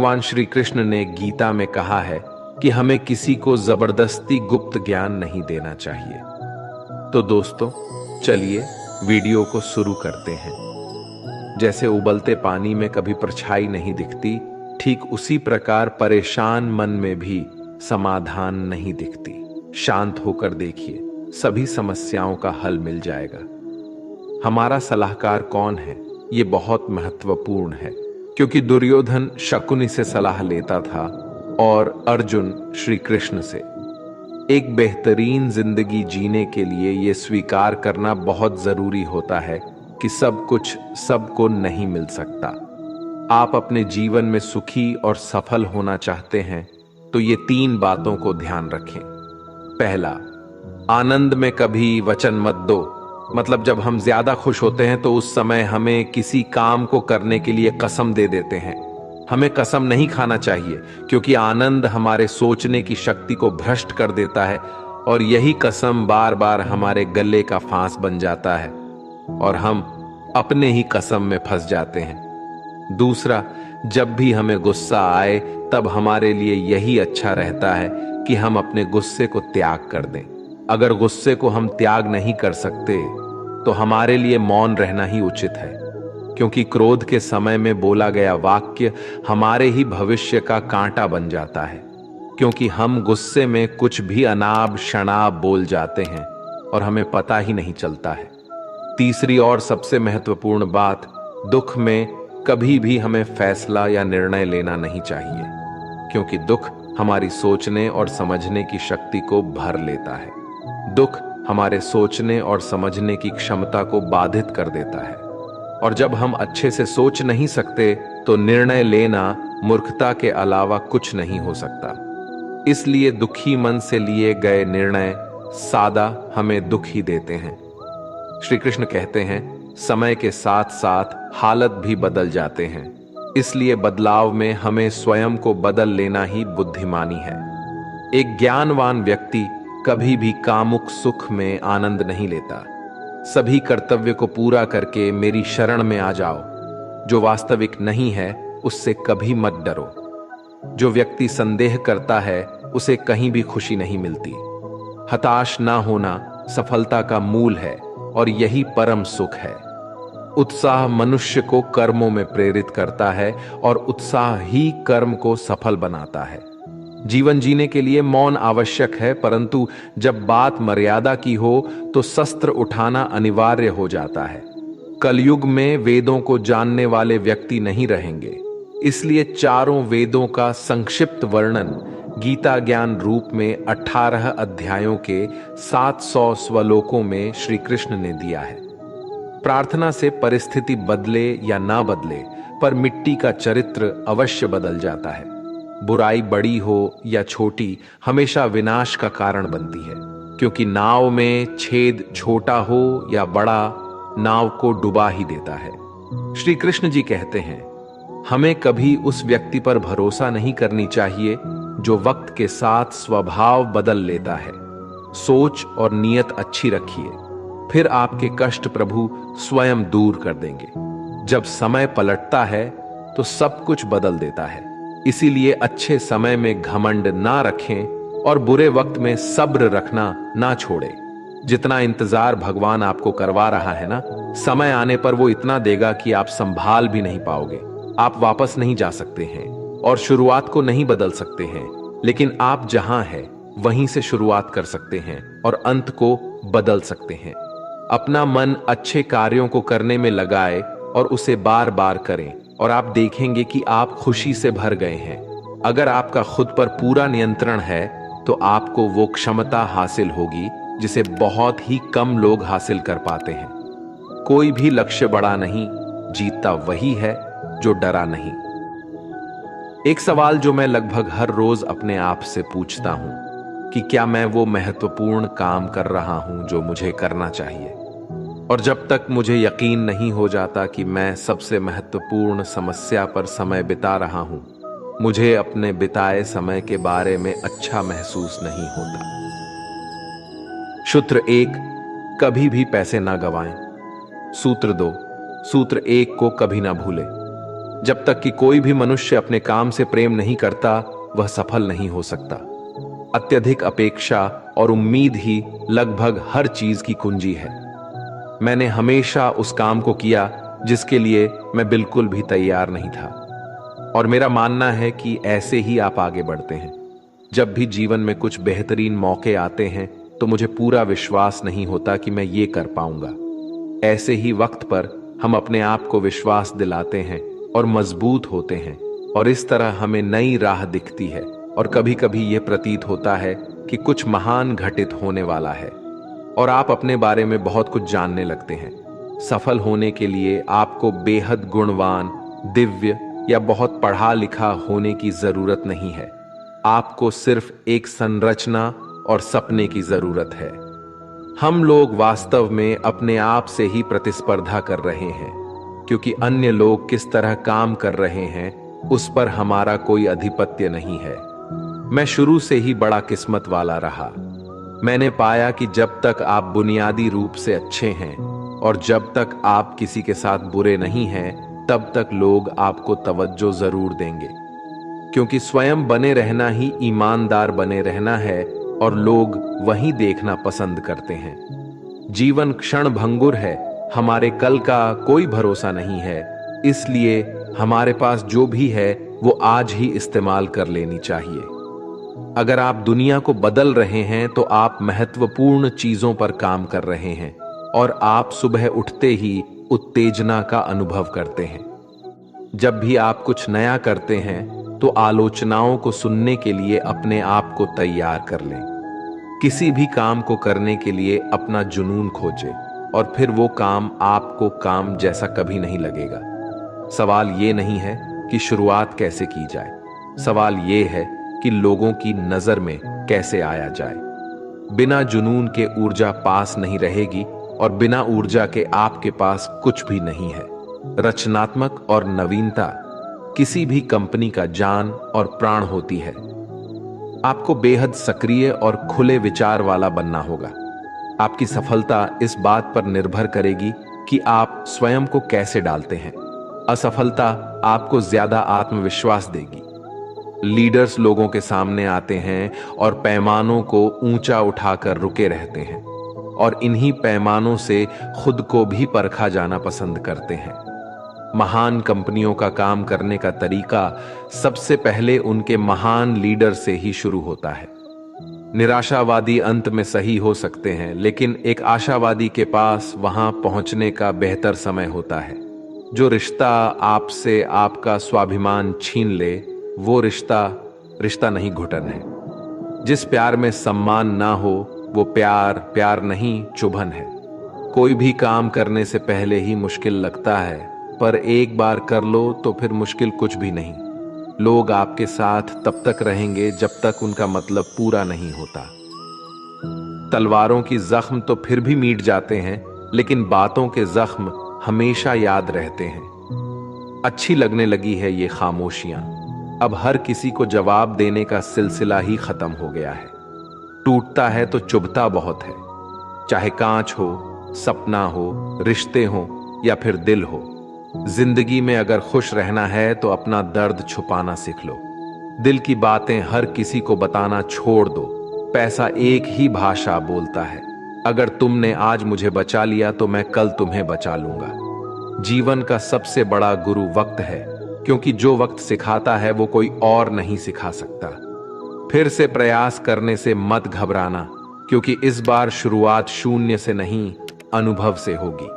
भगवान श्री कृष्ण ने गीता में कहा है कि हमें किसी को जबरदस्ती गुप्त ज्ञान नहीं देना चाहिए। तो दोस्तों, चलिए वीडियो को शुरू करते हैं। जैसे उबलते पानी में कभी परछाई नहीं दिखती, ठीक उसी प्रकार परेशान मन में भी समाधान नहीं दिखती। शांत होकर देखिए, सभी समस्याओं का हल मिल जाएगा। हमारा सलाहकार कौन है, ये बहुत महत्वपूर्ण है, क्योंकि दुर्योधन शकुनी से सलाह लेता था और अर्जुन श्री कृष्ण से। एक बेहतरीन जिंदगी जीने के लिए ये स्वीकार करना बहुत जरूरी होता है कि सब कुछ सबको नहीं मिल सकता। आप अपने जीवन में सुखी और सफल होना चाहते हैं तो ये 3 बातों को ध्यान रखें। पहला, आनंद में कभी वचन मत दो। मतलब जब हम ज्यादा खुश होते हैं तो उस समय हमें किसी काम को करने के लिए कसम दे देते हैं। हमें कसम नहीं खाना चाहिए, क्योंकि आनंद हमारे सोचने की शक्ति को भ्रष्ट कर देता है और यही कसम बार बार हमारे गले का फांस बन जाता है और हम अपने ही कसम में फंस जाते हैं। दूसरा, जब भी हमें गुस्सा आए तब हमारे लिए यही अच्छा रहता है कि हम अपने गुस्से को त्याग कर दें। अगर गुस्से को हम त्याग नहीं कर सकते तो हमारे लिए मौन रहना ही उचित है, क्योंकि क्रोध के समय में बोला गया वाक्य हमारे ही भविष्य का कांटा बन जाता है। क्योंकि हम गुस्से में कुछ भी अनाप शनाप बोल जाते हैं और हमें पता ही नहीं चलता है। तीसरी और सबसे महत्वपूर्ण बात, दुख में कभी भी हमें फैसला या निर्णय लेना नहीं चाहिए, क्योंकि दुख हमारी सोचने और समझने की शक्ति को भर लेता है। दुख हमारे सोचने और समझने की क्षमता को बाधित कर देता है, और जब हम अच्छे से सोच नहीं सकते तो निर्णय लेना मूर्खता के अलावा कुछ नहीं हो सकता। इसलिए दुखी मन से लिए गए निर्णय सादा हमें दुख ही देते हैं। श्री कृष्ण कहते हैं, समय के साथ साथ हालत भी बदल जाते हैं, इसलिए बदलाव में हमें स्वयं को बदल लेना ही बुद्धिमानी है। एक ज्ञानवान व्यक्ति कभी भी कामुक सुख में आनंद नहीं लेता। सभी कर्तव्य को पूरा करके मेरी शरण में आ जाओ। जो वास्तविक नहीं है उससे कभी मत डरो। जो व्यक्ति संदेह करता है उसे कहीं भी खुशी नहीं मिलती। हताश ना होना सफलता का मूल है और यही परम सुख है। उत्साह मनुष्य को कर्मों में प्रेरित करता है और उत्साह ही कर्म को सफल बनाता है। जीवन जीने के लिए मौन आवश्यक है, परंतु जब बात मर्यादा की हो तो शस्त्र उठाना अनिवार्य हो जाता है। कलयुग में वेदों को जानने वाले व्यक्ति नहीं रहेंगे, इसलिए चारों वेदों का संक्षिप्त वर्णन गीता ज्ञान रूप में 18 अध्यायों के 700 श्लोकों में श्री कृष्ण ने दिया है। प्रार्थना से परिस्थिति बदले या ना बदले, पर मिट्टी का चरित्र अवश्य बदल जाता है। बुराई बड़ी हो या छोटी हमेशा विनाश का कारण बनती है, क्योंकि नाव में छेद छोटा हो या बड़ा नाव को डुबा ही देता है। श्री कृष्ण जी कहते हैं, हमें कभी उस व्यक्ति पर भरोसा नहीं करनी चाहिए जो वक्त के साथ स्वभाव बदल लेता है। सोच और नीयत अच्छी रखिए, फिर आपके कष्ट प्रभु स्वयं दूर कर देंगे। जब समय पलटता है तो सब कुछ बदल देता है। इसीलिए अच्छे समय में घमंड ना रखें और बुरे वक्त में सब्र रखना ना छोड़े। जितना इंतजार भगवान आपको करवा रहा है ना, समय आने पर वो इतना देगा कि आप संभाल भी नहीं पाओगे। आप वापस नहीं जा सकते हैं और शुरुआत को नहीं बदल सकते हैं, लेकिन आप जहां हैं वहीं से शुरुआत कर सकते हैं और अंत को बदल सकते हैं। अपना मन अच्छे कार्यों को करने में लगाए और उसे बार बार करें, और आप देखेंगे कि आप खुशी से भर गए हैं। अगर आपका खुद पर पूरा नियंत्रण है तो आपको वो क्षमता हासिल होगी जिसे बहुत ही कम लोग हासिल कर पाते हैं। कोई भी लक्ष्य बड़ा नहीं, जीतता वही है जो डरा नहीं। एक सवाल जो मैं लगभग हर रोज अपने आप से पूछता हूं कि क्या मैं वो महत्वपूर्ण काम कर रहा हूं जो मुझे करना चाहिए। और जब तक मुझे यकीन नहीं हो जाता कि मैं सबसे महत्वपूर्ण समस्या पर समय बिता रहा हूं, मुझे अपने बिताए समय के बारे में अच्छा महसूस नहीं होता। सूत्र 1, कभी भी पैसे ना गवाएं। सूत्र 2, सूत्र 1 को कभी ना भूलें। जब तक कि कोई भी मनुष्य अपने काम से प्रेम नहीं करता, वह सफल नहीं हो सकता। अत्यधिक अपेक्षा और उम्मीद ही लगभग हर चीज की कुंजी है। मैंने हमेशा उस काम को किया जिसके लिए मैं बिल्कुल भी तैयार नहीं था, और मेरा मानना है कि ऐसे ही आप आगे बढ़ते हैं। जब भी जीवन में कुछ बेहतरीन मौके आते हैं तो मुझे पूरा विश्वास नहीं होता कि मैं ये कर पाऊंगा। ऐसे ही वक्त पर हम अपने आप को विश्वास दिलाते हैं और मजबूत होते हैं, और इस तरह हमें नई राह दिखती है, और कभी कभी यह प्रतीत होता है कि कुछ महान घटित होने वाला है, और आप अपने बारे में बहुत कुछ जानने लगते हैं। सफल होने के लिए आपको बेहद गुणवान, दिव्य या बहुत पढ़ा लिखा होने की जरूरत नहीं है। आपको सिर्फ एक संरचना और सपने की जरूरत है। हम लोग वास्तव में अपने आप से ही प्रतिस्पर्धा कर रहे हैं, क्योंकि अन्य लोग किस तरह काम कर रहे हैं उस पर हमारा कोई अधिपत्य नहीं है। मैं शुरू से ही बड़ा किस्मत वाला रहा। मैंने पाया कि जब तक आप बुनियादी रूप से अच्छे हैं और जब तक आप किसी के साथ बुरे नहीं हैं, तब तक लोग आपको तवज्जो जरूर देंगे, क्योंकि स्वयं बने रहना ही ईमानदार बने रहना है, और लोग वही देखना पसंद करते हैं। जीवन क्षण भंगुर है, हमारे कल का कोई भरोसा नहीं है, इसलिए हमारे पास जो भी है वो आज ही इस्तेमाल कर लेनी चाहिए। अगर आप दुनिया को बदल रहे हैं तो आप महत्वपूर्ण चीजों पर काम कर रहे हैं, और आप सुबह उठते ही उत्तेजना का अनुभव करते हैं। जब भी आप कुछ नया करते हैं तो आलोचनाओं को सुनने के लिए अपने आप को तैयार कर लें। किसी भी काम को करने के लिए अपना जुनून खोजें, और फिर वो काम आपको काम जैसा कभी नहीं लगेगा। सवाल ये नहीं है कि शुरुआत कैसे की जाए, सवाल ये है कि लोगों की नजर में कैसे आया जाए। बिना जुनून के ऊर्जा पास नहीं रहेगी, और बिना ऊर्जा के आपके पास कुछ भी नहीं है। रचनात्मक और नवीनता किसी भी कंपनी का जान और प्राण होती है। आपको बेहद सक्रिय और खुले विचार वाला बनना होगा। आपकी सफलता इस बात पर निर्भर करेगी कि आप स्वयं को कैसे डालते हैं। असफलता आपको ज्यादा आत्मविश्वास देगी। लीडर्स लोगों के सामने आते हैं और पैमानों को ऊंचा उठाकर रुके रहते हैं, और इन्हीं पैमानों से खुद को भी परखा जाना पसंद करते हैं। महान कंपनियों का काम करने का तरीका सबसे पहले उनके महान लीडर से ही शुरू होता है। निराशावादी अंत में सही हो सकते हैं, लेकिन एक आशावादी के पास वहां पहुंचने का बेहतर समय होता है। जो रिश्ता आपसे आपका स्वाभिमान छीन ले, वो रिश्ता नहीं, घुटन है। जिस प्यार में सम्मान ना हो, वो प्यार नहीं, चुभन है। कोई भी काम करने से पहले ही मुश्किल लगता है, पर एक बार कर लो तो फिर मुश्किल कुछ भी नहीं। लोग आपके साथ तब तक रहेंगे जब तक उनका मतलब पूरा नहीं होता। तलवारों की जख्म तो फिर भी मिट जाते हैं, लेकिन बातों के जख्म हमेशा याद रहते हैं। अच्छी लगने लगी है ये खामोशियां। अब हर किसी को जवाब देने का सिलसिला ही खत्म हो गया है। टूटता है तो चुभता बहुत है, चाहे कांच हो, सपना हो, रिश्ते हो या फिर दिल हो। जिंदगी में अगर खुश रहना है तो अपना दर्द छुपाना सीख लो। दिल की बातें हर किसी को बताना छोड़ दो। पैसा एक ही भाषा बोलता है। अगर तुमने आज मुझे बचा लिया तो मैं कल तुम्हें बचा लूंगा। जीवन का सबसे बड़ा गुरु वक्त है, क्योंकि जो वक्त सिखाता है वो कोई और नहीं सिखा सकता। फिर से प्रयास करने से मत घबराना, क्योंकि इस बार शुरुआत शून्य से नहीं, अनुभव से होगी।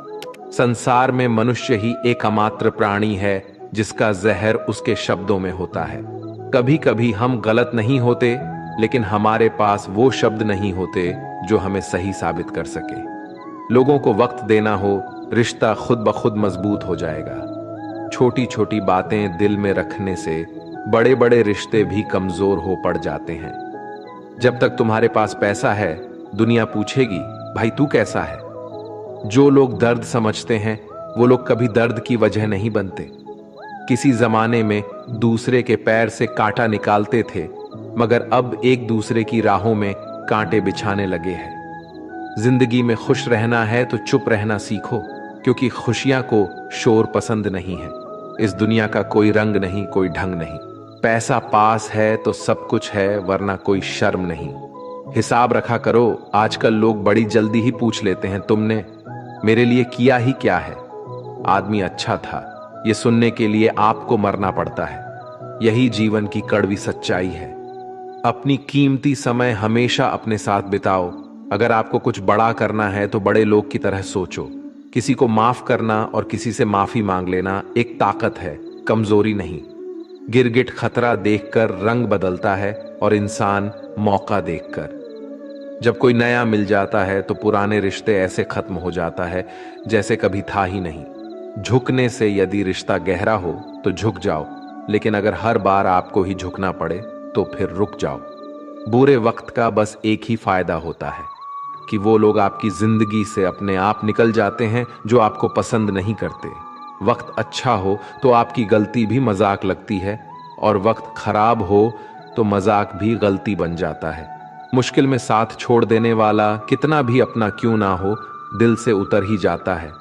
संसार में मनुष्य ही एकमात्र प्राणी है जिसका जहर उसके शब्दों में होता है। कभी कभी हम गलत नहीं होते, लेकिन हमारे पास वो शब्द नहीं होते जो हमें सही साबित कर सके। लोगों को वक्त देना हो, रिश्ता खुद ब खुद मजबूत हो जाएगा। छोटी छोटी बातें दिल में रखने से बड़े बड़े रिश्ते भी कमजोर हो पड़ जाते हैं। जब तक तुम्हारे पास पैसा है, दुनिया पूछेगी, भाई तू कैसा है? जो लोग दर्द समझते हैं वो लोग कभी दर्द की वजह नहीं बनते। किसी जमाने में दूसरे के पैर से कांटा निकालते थे, मगर अब एक दूसरे की राहों में कांटे बिछाने लगे हैं। जिंदगी में खुश रहना है तो चुप रहना सीखो, क्योंकि खुशियां को शोर पसंद नहीं है। इस दुनिया का कोई रंग नहीं, कोई ढंग नहीं। पैसा पास है तो सब कुछ है, वरना कोई शर्म नहीं। हिसाब रखा करो, आजकल लोग बड़ी जल्दी ही पूछ लेते हैं, तुमने मेरे लिए किया ही क्या है। आदमी अच्छा था, ये सुनने के लिए आपको मरना पड़ता है। यही जीवन की कड़वी सच्चाई है। अपनी कीमती समय हमेशा अपने साथ बिताओ। अगर आपको कुछ बड़ा करना है तो बड़े लोग की तरह सोचो। किसी को माफ करना और किसी से माफी मांग लेना एक ताकत है, कमजोरी नहीं। गिरगिट खतरा देखकर रंग बदलता है और इंसान मौका देखकर। जब कोई नया मिल जाता है तो पुराने रिश्ते ऐसे खत्म हो जाता है जैसे कभी था ही नहीं। झुकने से यदि रिश्ता गहरा हो तो झुक जाओ, लेकिन अगर हर बार आपको ही झुकना पड़े तो फिर रुक जाओ। बुरे वक्त का बस एक ही फायदा होता है कि वो लोग आपकी जिंदगी से अपने आप निकल जाते हैं जो आपको पसंद नहीं करते। वक्त अच्छा हो तो आपकी गलती भी मजाक लगती है, और वक्त खराब हो तो मजाक भी गलती बन जाता है। मुश्किल में साथ छोड़ देने वाला कितना भी अपना क्यों ना हो, दिल से उतर ही जाता है।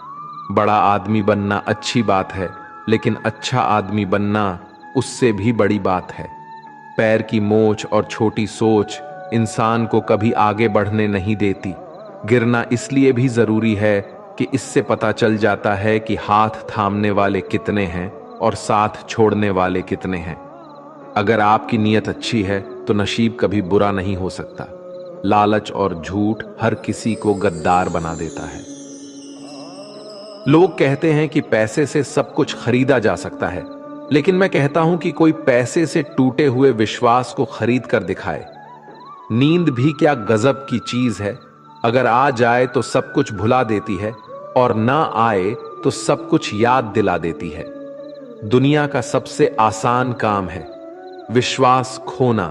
बड़ा आदमी बनना अच्छी बात है, लेकिन अच्छा आदमी बनना उससे भी बड़ी बात है। पैर की मोच और छोटी सोच इंसान को कभी आगे बढ़ने नहीं देती। गिरना इसलिए भी जरूरी है कि इससे पता चल जाता है कि हाथ थामने वाले कितने हैं और साथ छोड़ने वाले कितने हैं। अगर आपकी नीयत अच्छी है तो नसीब कभी बुरा नहीं हो सकता। लालच और झूठ हर किसी को गद्दार बना देता है। लोग कहते हैं कि पैसे से सब कुछ खरीदा जा सकता है, लेकिन मैं कहता हूं कि कोई पैसे से टूटे हुए विश्वास को खरीद कर दिखाए। नींद भी क्या गजब की चीज है। अगर आ जाए तो सब कुछ भुला देती है, और ना आए तो सब कुछ याद दिला देती है। दुनिया का सबसे आसान काम है विश्वास खोना,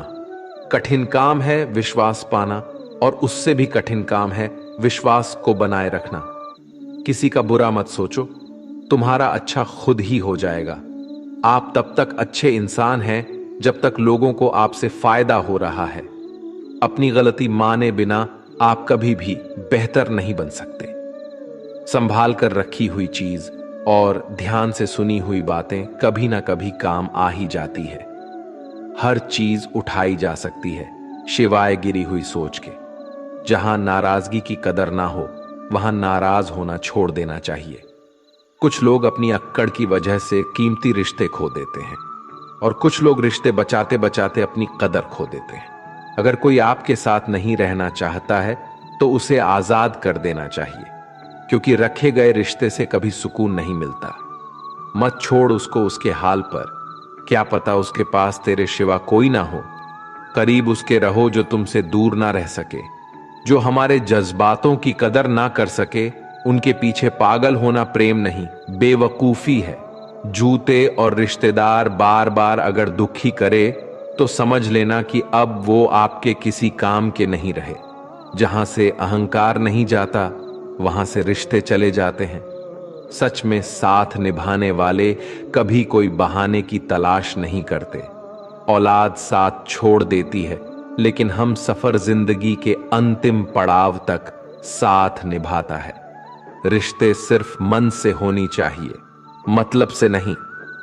कठिन काम है विश्वास पाना, और उससे भी कठिन काम है विश्वास को बनाए रखना। किसी का बुरा मत सोचो, तुम्हारा अच्छा खुद ही हो जाएगा। आप तब तक अच्छे इंसान हैं जब तक लोगों को आपसे फायदा हो रहा है। अपनी गलती माने बिना आप कभी भी बेहतर नहीं बन सकते। संभाल कर रखी हुई चीज और ध्यान से सुनी हुई बातें कभी ना कभी काम आ ही जाती है। हर चीज उठाई जा सकती है शिवाय गिरी हुई सोच के। जहां नाराजगी की कदर ना हो वहां नाराज होना छोड़ देना चाहिए। कुछ लोग अपनी अक्कड़ की वजह से कीमती रिश्ते खो देते हैं, और कुछ लोग रिश्ते बचाते बचाते अपनी कदर खो देते हैं। अगर कोई आपके साथ नहीं रहना चाहता है तो उसे आजाद कर देना चाहिए, क्योंकि रखे गए रिश्ते से कभी सुकून नहीं मिलता। मत छोड़ उसको उसके हाल पर, क्या पता उसके पास तेरे सिवा कोई ना हो। करीब उसके रहो जो तुमसे दूर ना रह सके। जो हमारे जज्बातों की कदर ना कर सके उनके पीछे पागल होना प्रेम नहीं, बेवकूफी है। जूते और रिश्तेदार बार बार अगर दुखी करे तो समझ लेना कि अब वो आपके किसी काम के नहीं रहे। जहां से अहंकार नहीं जाता वहां से रिश्ते चले जाते हैं। सच में साथ निभाने वाले कभी कोई बहाने की तलाश नहीं करते। औलाद साथ छोड़ देती है, लेकिन हम सफर जिंदगी के अंतिम पड़ाव तक साथ निभाता है। रिश्ते सिर्फ मन से होनी चाहिए, मतलब से नहीं।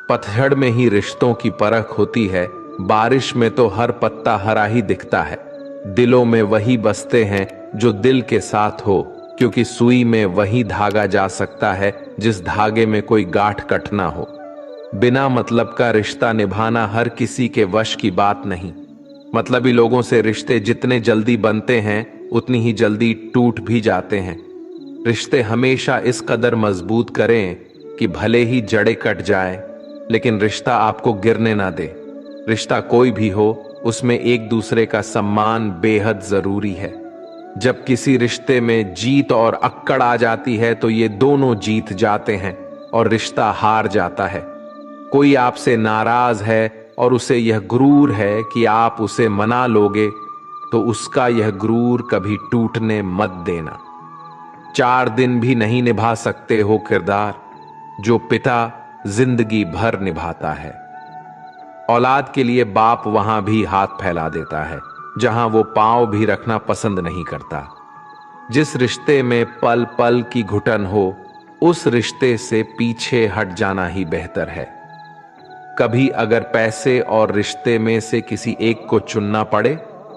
पतझड़ में ही रिश्तों की परख होती है, बारिश में तो हर पत्ता हरा ही दिखता है। दिलों में वही बसते हैं जो दिल के साथ हो, क्योंकि सुई में वही धागा जा सकता है जिस धागे में कोई गांठ कट ना हो। बिना मतलब का रिश्ता निभाना हर किसी के वश की बात नहीं। मतलबी लोगों से रिश्ते जितने जल्दी बनते हैं उतनी ही जल्दी टूट भी जाते हैं। रिश्ते हमेशा इस कदर मजबूत करें कि भले ही जड़ें कट जाएं, लेकिन रिश्ता आपको गिरने ना दे। रिश्ता कोई भी हो, उसमें एक दूसरे का सम्मान बेहद जरूरी है। जब किसी रिश्ते में जीत और अक्कड़ आ जाती है तो ये दोनों जीत जाते हैं और रिश्ता हार जाता है। कोई आपसे नाराज है और उसे यह गुरूर है कि आप उसे मना लोगे, तो उसका यह गुरूर कभी टूटने मत देना। 4 दिन भी नहीं निभा सकते हो किरदार जो पिता जिंदगी भर निभाता है। औलाद के लिए बाप वहां भी हाथ फैला देता है जहां वो पांव भी रखना पसंद नहीं करता। जिस रिश्ते में पल पल की घुटन हो, उस रिश्ते से पीछे हट जाना ही बेहतर है। कभी अगर पैसे और रिश्ते में से किसी एक को चुनना पड़े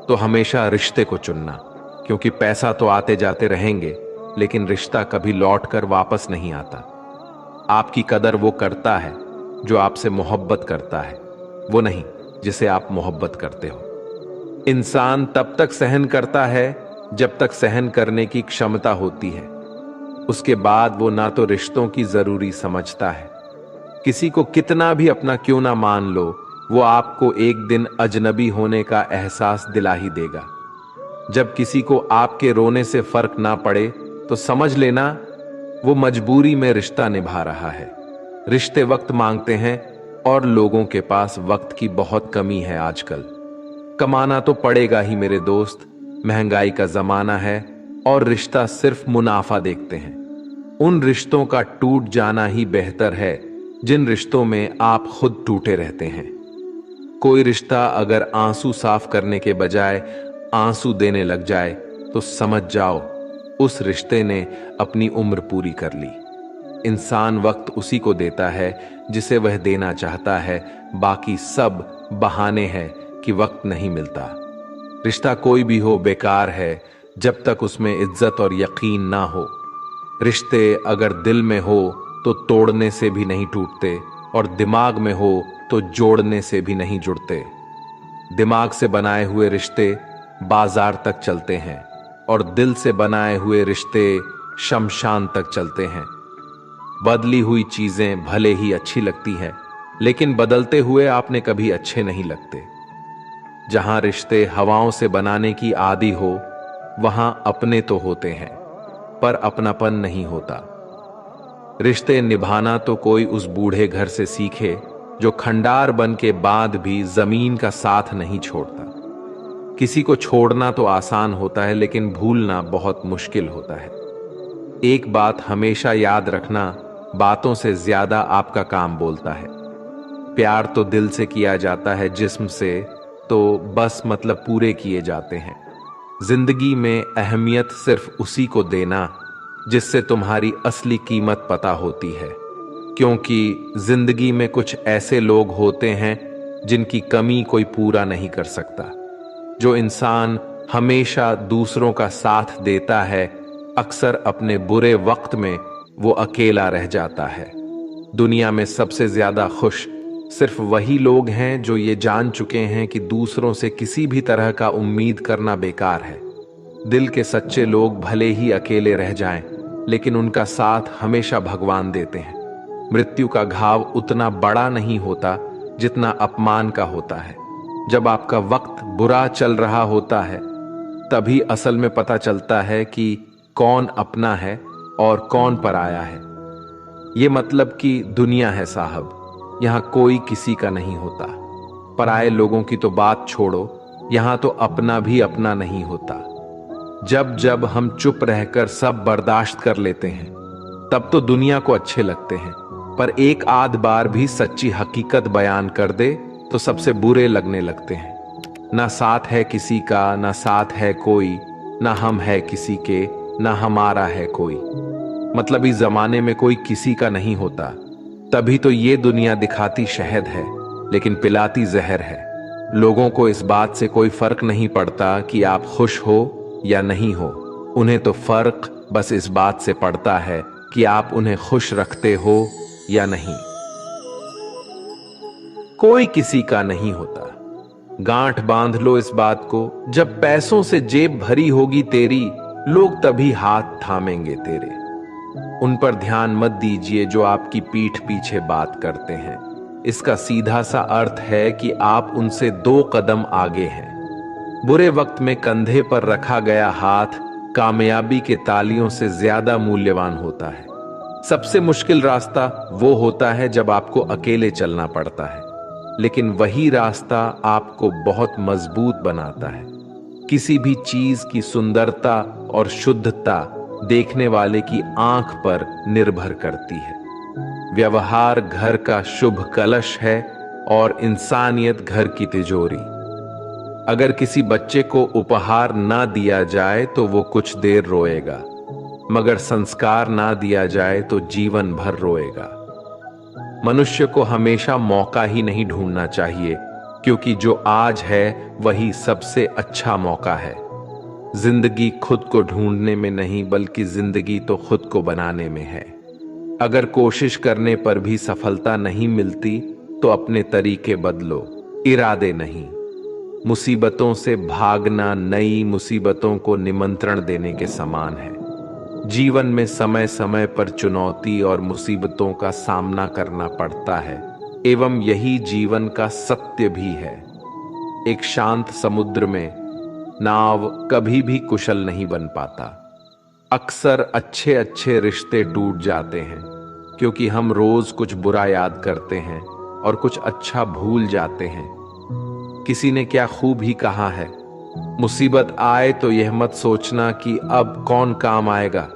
तो हमेशा रिश्ते को चुनना, क्योंकि पैसा तो आते जाते रहेंगे लेकिन रिश्ता कभी लौट कर वापस नहीं आता। आपकी कदर वो करता है जो आपसे मोहब्बत करता है, वो नहीं जिसे आप मोहब्बत करते हो। इंसान तब तक सहन करता है जब तक सहन करने की क्षमता होती है, उसके बाद वो ना तो रिश्तों की जरूरी समझता है। किसी को कितना भी अपना क्यों ना मान लो, वो आपको एक दिन अजनबी होने का एहसास दिला ही देगा। जब किसी को आपके रोने से फर्क ना पड़े तो समझ लेना वो मजबूरी में रिश्ता निभा रहा है। रिश्ते वक्त मांगते हैं और लोगों के पास वक्त की बहुत कमी है आजकल। कमाना तो पड़ेगा ही मेरे दोस्त, महंगाई का जमाना है और रिश्ता सिर्फ मुनाफा देखते हैं। उन रिश्तों का टूट जाना ही बेहतर है जिन रिश्तों में आप खुद टूटे रहते हैं। कोई रिश्ता अगर आंसू साफ करने के बजाय आंसू देने लग जाए तो समझ जाओ उस रिश्ते ने अपनी उम्र पूरी कर ली। इंसान वक्त उसी को देता है जिसे वह देना चाहता है, बाकी सब बहाने हैं कि वक्त नहीं मिलता। रिश्ता कोई भी हो बेकार है जब तक उसमें इज्जत और यकीन ना हो। रिश्ते अगर दिल में हो तो तोड़ने से भी नहीं टूटते और दिमाग में हो तो जोड़ने से भी नहीं जुड़ते। दिमाग से बनाए हुए रिश्ते बाजार तक चलते हैं और दिल से बनाए हुए रिश्ते शमशान तक चलते हैं। बदली हुई चीजें भले ही अच्छी लगती हैं, लेकिन बदलते हुए आपने कभी अच्छे नहीं लगते। जहां रिश्ते हवाओं से बनाने की आदी हो वहां अपने तो होते हैं पर अपनापन नहीं होता। रिश्ते निभाना तो कोई उस बूढ़े घर से सीखे जो खंडार बन के बाद भी जमीन का साथ नहीं छोड़ता। किसी को छोड़ना तो आसान होता है लेकिन भूलना बहुत मुश्किल होता है। एक बात हमेशा याद रखना, बातों से ज्यादा आपका काम बोलता है। प्यार तो दिल से किया जाता है, जिस्म से तो बस मतलब पूरे किए जाते हैं। जिंदगी में अहमियत सिर्फ उसी को देना जिससे तुम्हारी असली कीमत पता होती है, क्योंकि जिंदगी में कुछ ऐसे लोग होते हैं जिनकी कमी कोई पूरा नहीं कर सकता। जो इंसान हमेशा दूसरों का साथ देता है, अक्सर अपने बुरे वक्त में वो अकेला रह जाता है। दुनिया में सबसे ज्यादा खुश सिर्फ वही लोग हैं जो ये जान चुके हैं कि दूसरों से किसी भी तरह का उम्मीद करना बेकार है। दिल के सच्चे लोग भले ही अकेले रह जाएं, लेकिन उनका साथ हमेशा भगवान देते हैं। मृत्यु का घाव उतना बड़ा नहीं होता जितना अपमान का होता है। जब आपका वक्त बुरा चल रहा होता है तभी असल में पता चलता है कि कौन अपना है और कौन पराया है। ये मतलब कि दुनिया है साहब, यहां कोई किसी का नहीं होता। पराये लोगों की तो बात छोड़ो, यहां तो अपना भी अपना नहीं होता। जब जब हम चुप रहकर सब बर्दाश्त कर लेते हैं तब तो दुनिया को अच्छे लगते हैं, पर एक आध बार भी सच्ची हकीकत बयान कर दे तो सबसे बुरे लगने लगते हैं। ना साथ है किसी का, ना साथ है कोई, ना हम है किसी के, ना हमारा है कोई। मतलब इस जमाने में कोई किसी का नहीं होता। तभी तो ये दुनिया दिखाती शहद है लेकिन पिलाती जहर है। लोगों को इस बात से कोई फर्क नहीं पड़ता कि आप खुश हो या नहीं हो। उन्हें तो फर्क बस इस बात से पड़ता है कि आप उन्हें खुश रखते हो या नहीं। कोई किसी का नहीं होता। गांठ बांध लो इस बात को, जब पैसों से जेब भरी होगी तेरी, लोग तभी हाथ थामेंगे तेरे। उन पर ध्यान मत दीजिए जो आपकी पीठ पीछे बात करते हैं। इसका सीधा सा अर्थ है कि आप उनसे 2 कदम आगे हैं। बुरे वक्त में कंधे पर रखा गया हाथ कामयाबी के तालियों से ज्यादा मूल्यवान होता है। सबसे मुश्किल रास्ता वो होता है जब आपको अकेले चलना पड़ता है, लेकिन वही रास्ता आपको बहुत मजबूत बनाता है। किसी भी चीज की सुंदरता और शुद्धता देखने वाले की आंख पर निर्भर करती है। व्यवहार घर का शुभ कलश है और इंसानियत घर की तिजोरी। अगर किसी बच्चे को उपहार ना दिया जाए तो वो कुछ देर रोएगा, मगर संस्कार ना दिया जाए तो जीवन भर रोएगा। मनुष्य को हमेशा मौका ही नहीं ढूंढना चाहिए, क्योंकि जो आज है वही सबसे अच्छा मौका है। जिंदगी खुद को ढूंढने में नहीं, बल्कि जिंदगी तो खुद को बनाने में है। अगर कोशिश करने पर भी सफलता नहीं मिलती तो अपने तरीके बदलो, इरादे नहीं। मुसीबतों से भागना नई मुसीबतों को निमंत्रण देने के समान है। जीवन में समय समय पर चुनौती और मुसीबतों का सामना करना पड़ता है, एवं यही जीवन का सत्य भी है। एक शांत समुद्र में नाव कभी भी कुशल नहीं बन पाता। अक्सर अच्छे अच्छे रिश्ते टूट जाते हैं, क्योंकि हम रोज कुछ बुरा याद करते हैं और कुछ अच्छा भूल जाते हैं। किसी ने क्या खूब ही कहा है, मुसीबत आए तो यह मत सोचना कि अब कौन काम आएगा,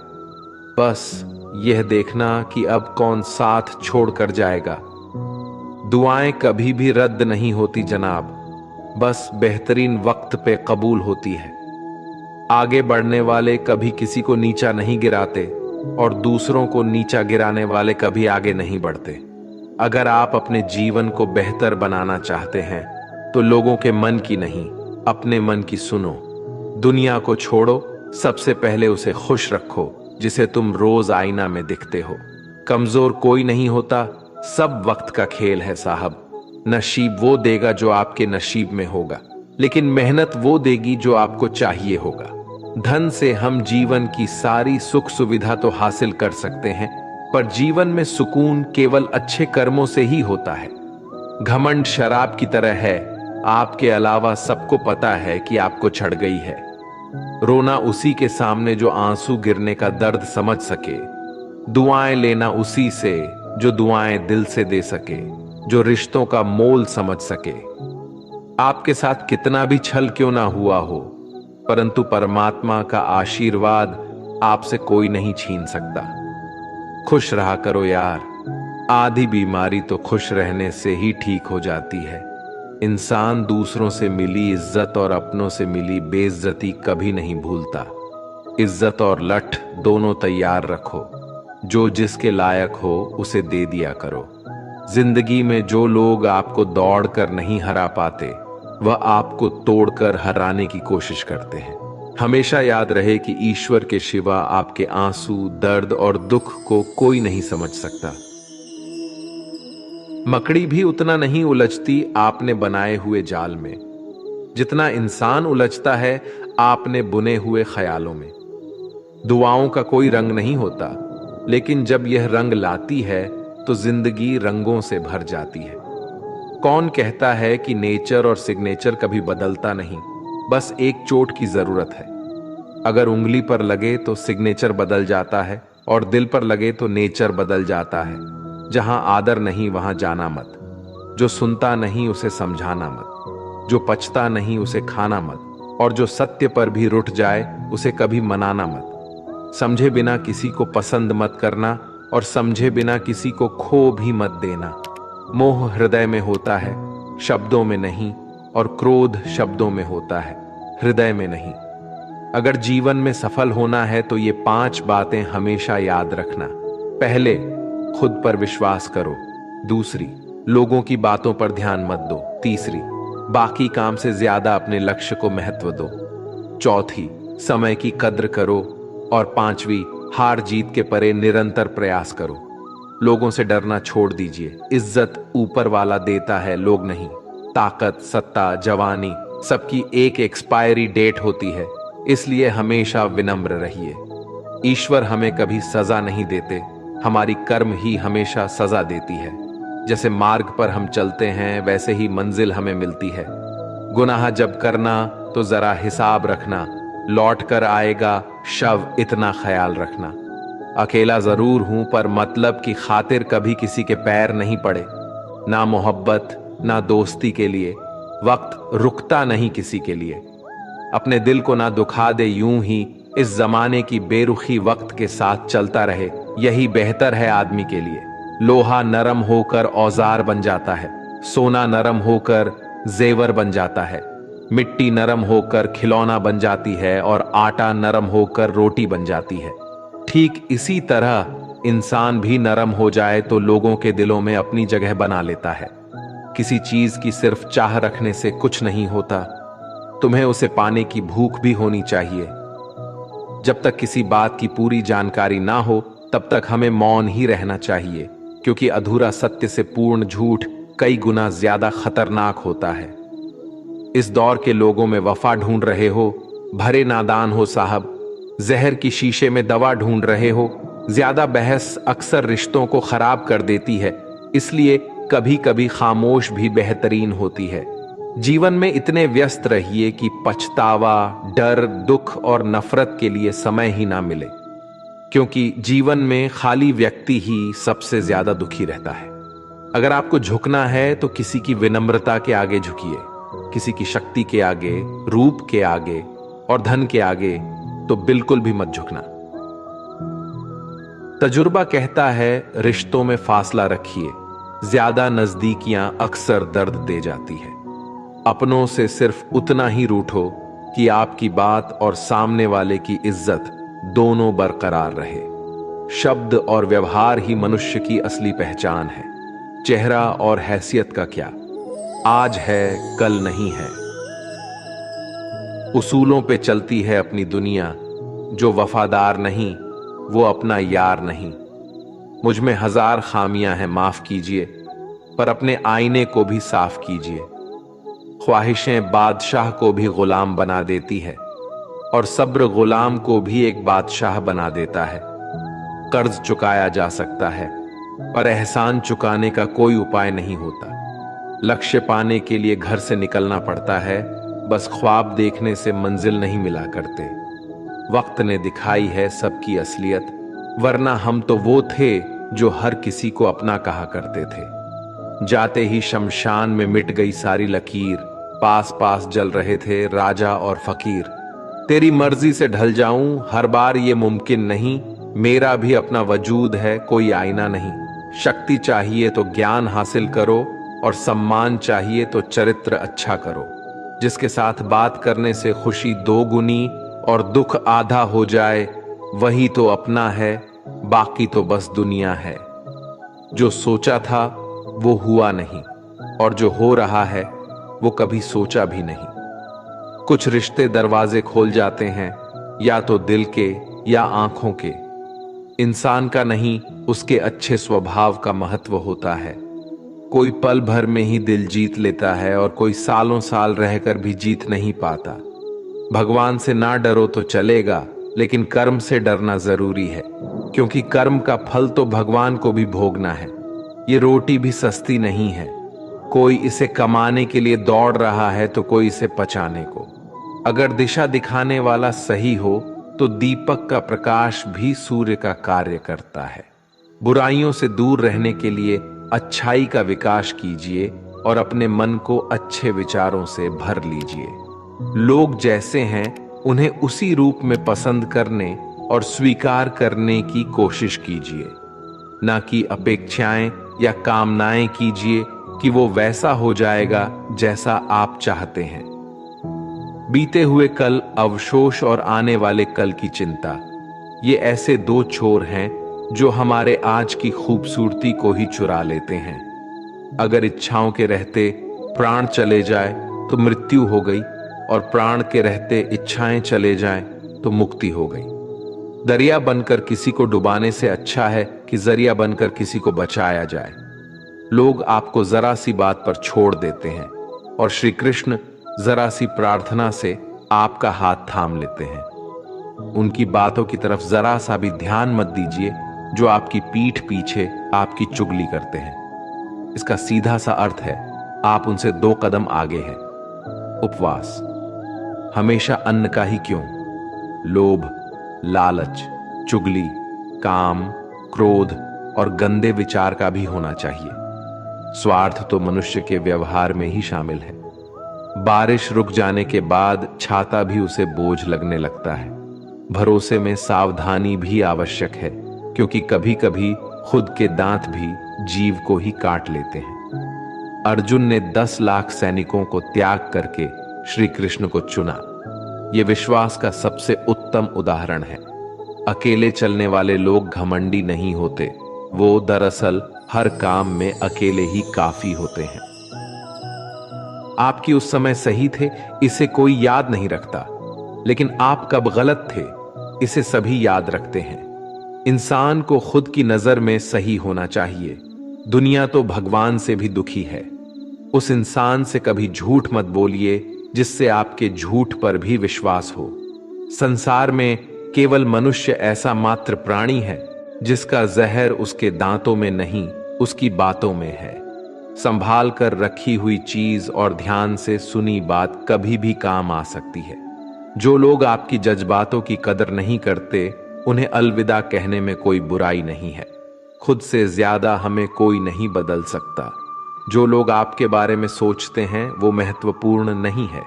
बस यह देखना कि अब कौन साथ छोड़कर जाएगा। दुआएं कभी भी रद्द नहीं होती जनाब, बस बेहतरीन वक्त पे कबूल होती है। आगे बढ़ने वाले कभी किसी को नीचा नहीं गिराते और दूसरों को नीचा गिराने वाले कभी आगे नहीं बढ़ते। अगर आप अपने जीवन को बेहतर बनाना चाहते हैं तो लोगों के मन की नहीं, अपने मन की सुनो। दुनिया को छोड़ो, सबसे पहले उसे खुश रखो जिसे तुम रोज आईना में दिखते हो। कमजोर कोई नहीं होता, सब वक्त का खेल है साहब। नसीब वो देगा जो आपके नसीब में होगा, लेकिन मेहनत वो देगी जो आपको चाहिए होगा। धन से हम जीवन की सारी सुख सुविधा तो हासिल कर सकते हैं, पर जीवन में सुकून केवल अच्छे कर्मों से ही होता है। घमंड शराब की तरह है, आपके अलावा सबको पता है कि आपको चढ़ गई है। रोना उसी के सामने जो आंसू गिरने का दर्द समझ सके। दुआएं लेना उसी से जो दुआएं दिल से दे सके, जो रिश्तों का मोल समझ सके। आपके साथ कितना भी छल क्यों ना हुआ हो, परंतु परमात्मा का आशीर्वाद आपसे कोई नहीं छीन सकता। खुश रहा करो यार, आधी बीमारी तो खुश रहने से ही ठीक हो जाती है। इंसान दूसरों से मिली इज्जत और अपनों से मिली बेइज्जती कभी नहीं भूलता। इज्जत और लठ दोनों तैयार रखो, जो जिसके लायक हो उसे दे दिया करो। जिंदगी में जो लोग आपको दौड़कर नहीं हरा पाते, वह आपको तोड़कर हराने की कोशिश करते हैं। हमेशा याद रहे कि ईश्वर के सिवा आपके आंसू, दर्द और दुख को कोई नहीं समझ सकता। मकड़ी भी उतना नहीं उलझती आपने बनाए हुए जाल में, जितना इंसान उलझता है आपने बुने हुए ख्यालों में। दुआओं का कोई रंग नहीं होता, लेकिन जब यह रंग लाती है तो जिंदगी रंगों से भर जाती है। कौन कहता है कि नेचर और सिग्नेचर कभी बदलता नहीं, बस एक चोट की जरूरत है। अगर उंगली पर लगे तो सिग्नेचर बदल जाता है और दिल पर लगे तो नेचर बदल जाता है। जहां आदर नहीं वहां जाना मत, जो सुनता नहीं उसे समझाना मत, जो पचता नहीं उसे खाना मत, और जो सत्य पर भी रुठ जाए उसे कभी मनाना मत। समझे बिना किसी को पसंद मत करना और समझे बिना किसी को खो भी मत देना। मोह हृदय में होता है, शब्दों में नहीं, और क्रोध शब्दों में होता है, हृदय में नहीं। अगर जीवन में सफल होना है तो ये 5 बातें हमेशा याद रखना। पहले, खुद पर विश्वास करो। दूसरी, लोगों की बातों पर ध्यान मत दो। तीसरी, बाकी काम से ज्यादा अपने लक्ष्य को महत्व दो। चौथी, समय की कद्र करो। और 5वीं, हार जीत के परे निरंतर प्रयास करो। लोगों से डरना छोड़ दीजिए। इज्जत ईश्वर वाला देता है, लोग नहीं। ताकत, सत्ता, जवानी सबकी एक एक्सपायरी डेट होती है, इसलिए हमेशा विनम्र रहिए। ईश्वर हमें कभी सजा नहीं देते, हमारी कर्म ही हमेशा सजा देती है। जैसे मार्ग पर हम चलते हैं वैसे ही मंजिल हमें मिलती है। गुनाह जब करना तो जरा हिसाब रखना, लौट कर आएगा शव, इतना ख्याल रखना। अकेला जरूर हूं पर मतलब की खातिर कभी किसी के पैर नहीं पड़े। ना मोहब्बत ना दोस्ती के लिए वक्त रुकता नहीं किसी के लिए। अपने दिल को ना दुखा दे यूं ही, इस जमाने की बेरुखी वक्त के साथ चलता रहे, यही बेहतर है आदमी के लिए। लोहा नरम होकर औजार बन जाता है, सोना नरम होकर जेवर बन जाता है, मिट्टी नरम होकर खिलौना बन जाती है और आटा नरम होकर रोटी बन जाती है। ठीक इसी तरह इंसान भी नरम हो जाए तो लोगों के दिलों में अपनी जगह बना लेता है। किसी चीज की सिर्फ चाह रखने से कुछ नहीं होता, तुम्हें उसे पाने की भूख भी होनी चाहिए। जब तक किसी बात की पूरी जानकारी ना हो तब तक हमें मौन ही रहना चाहिए, क्योंकि अधूरा सत्य से पूर्ण झूठ कई गुना ज्यादा खतरनाक होता है। इस दौर के लोगों में वफा ढूंढ रहे हो, भरे नादान हो साहब। जहर की शीशे में दवा ढूंढ रहे हो। ज्यादा बहस अक्सर रिश्तों को खराब कर देती है, इसलिए कभी कभी खामोश भी बेहतरीन होती है। जीवन में इतने व्यस्त रहिए कि पछतावा, डर, दुख और नफरत के लिए समय ही ना मिले, क्योंकि जीवन में खाली व्यक्ति ही सबसे ज्यादा दुखी रहता है। अगर आपको झुकना है तो किसी की विनम्रता के आगे झुकिए, किसी की शक्ति के आगे, रूप के आगे और धन के आगे तो बिल्कुल भी मत झुकना। तजुर्बा कहता है, रिश्तों में फासला रखिए, ज्यादा नजदीकियां अक्सर दर्द दे जाती है। अपनों से सिर्फ उतना ही रूठो कि आपकी बात और सामने वाले की इज्जत दोनों बरकरार रहे। शब्द और व्यवहार ही मनुष्य की असली पहचान है। चेहरा और हैसियत का क्या, आज है कल नहीं है। उसूलों पे चलती है अपनी दुनिया, जो वफादार नहीं वो अपना यार नहीं। मुझ में हजार खामियां हैं, माफ कीजिए, पर अपने आईने को भी साफ कीजिए। ख्वाहिशें बादशाह को भी गुलाम बना देती है और सब्र गुलाम को भी एक बादशाह बना देता है। कर्ज चुकाया जा सकता है, पर एहसान चुकाने का कोई उपाय नहीं होता। लक्ष्य पाने के लिए घर से निकलना पड़ता है, बस ख्वाब देखने से मंजिल नहीं मिला करते। वक्त ने दिखाई है सबकी असलियत, वरना हम तो वो थे जो हर किसी को अपना कहा करते थे। जाते ही शमशान में मिट गई सारी लकीर, पास पास जल रहे थे राजा और फकीर। तेरी मर्जी से ढल जाऊं हर बार ये मुमकिन नहीं, मेरा भी अपना वजूद है कोई आईना नहीं। शक्ति चाहिए तो ज्ञान हासिल करो और सम्मान चाहिए तो चरित्र अच्छा करो। जिसके साथ बात करने से खुशी दो गुनी और दुख आधा हो जाए, वही तो अपना है, बाकी तो बस दुनिया है। जो सोचा था वो हुआ नहीं, और जो हो रहा है वो कभी सोचा भी नहीं। कुछ रिश्ते दरवाजे खोल जाते हैं, या तो दिल के या आंखों के। इंसान का नहीं, उसके अच्छे स्वभाव का महत्व होता है। कोई पल भर में ही दिल जीत लेता है और कोई सालों साल रहकर भी जीत नहीं पाता। भगवान से ना डरो तो चलेगा, लेकिन कर्म से डरना जरूरी है, क्योंकि कर्म का फल तो भगवान को भी भोगना है। ये रोटी भी सस्ती नहीं है, कोई इसे कमाने के लिए दौड़ रहा है तो कोई इसे पचाने को। अगर दिशा दिखाने वाला सही हो तो दीपक का प्रकाश भी सूर्य का कार्य करता है। बुराइयों से दूर रहने के लिए अच्छाई का विकास कीजिए और अपने मन को अच्छे विचारों से भर लीजिए। लोग जैसे हैं उन्हें उसी रूप में पसंद करने और स्वीकार करने की कोशिश कीजिए, ना कि अपेक्षाएं या कामनाएं कीजिए कि वो वैसा हो जाएगा जैसा आप चाहते हैं। बीते हुए कल, अवशोष और आने वाले कल की चिंता, ये ऐसे दो छोर हैं जो हमारे आज की खूबसूरती को ही चुरा लेते हैं। अगर इच्छाओं के रहते प्राण चले जाए तो मृत्यु हो गई, और प्राण के रहते इच्छाएं चले जाएं तो मुक्ति हो गई। दरिया बनकर किसी को डुबाने से अच्छा है कि जरिया बनकर किसी को बचाया जाए। लोग आपको जरा सी बात पर छोड़ देते हैं, और श्री कृष्ण जरा सी प्रार्थना से आपका हाथ थाम लेते हैं। उनकी बातों की तरफ जरा सा भी ध्यान मत दीजिए जो आपकी पीठ पीछे आपकी चुगली करते हैं। इसका सीधा सा अर्थ है, आप उनसे 2 कदम आगे हैं। उपवास। हमेशा अन्न का ही क्यों, लोभ, लालच, चुगली, काम, क्रोध और गंदे विचार का भी होना चाहिए। स्वार्थ तो मनुष्य के व्यवहार में ही शामिल है। बारिश रुक जाने के बाद छाता भी उसे बोझ लगने लगता है। भरोसे में सावधानी भी आवश्यक है, क्योंकि कभी कभी खुद के दांत भी जीव को ही काट लेते हैं। अर्जुन ने 10 लाख सैनिकों को त्याग करके श्री कृष्ण को चुना। यह विश्वास का सबसे उत्तम उदाहरण है। अकेले चलने वाले लोग घमंडी नहीं होते, वो दरअसल हर काम में अकेले ही काफी होते हैं। आपकी उस समय सही थे, इसे कोई याद नहीं रखता, लेकिन आप कब गलत थे इसे सभी याद रखते हैं। इंसान को खुद की नजर में सही होना चाहिए। दुनिया तो भगवान से भी दुखी है। उस इंसान से कभी झूठ मत बोलिए जिससे आपके झूठ पर भी विश्वास हो। संसार में केवल मनुष्य ऐसा मात्र प्राणी है जिसका जहर उसके दांतों में नहीं, उसकी बातों में है। संभाल कर रखी हुई चीज और ध्यान से सुनी बात कभी भी काम आ सकती है। जो लोग आपकी जज्बातों की कदर नहीं करते, उन्हें अलविदा कहने में कोई बुराई नहीं है। खुद से ज्यादा हमें कोई नहीं बदल सकता। जो लोग आपके बारे में सोचते हैं वो महत्वपूर्ण नहीं है।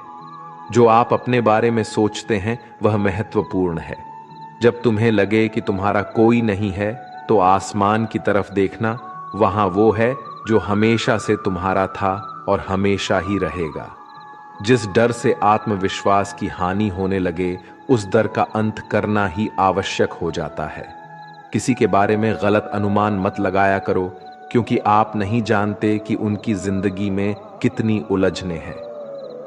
जो आप अपने बारे में सोचते हैं वह महत्वपूर्ण है। जब तुम्हें लगे कि तुम्हारा कोई नहीं है तो आसमान की तरफ देखना, वहां वो है जो हमेशा से तुम्हारा था और हमेशा ही रहेगा। जिस डर से आत्मविश्वास की हानि होने लगे, उस डर का अंत करना ही आवश्यक हो जाता है। किसी के बारे में गलत अनुमान मत लगाया करो, क्योंकि आप नहीं जानते कि उनकी जिंदगी में कितनी उलझने हैं।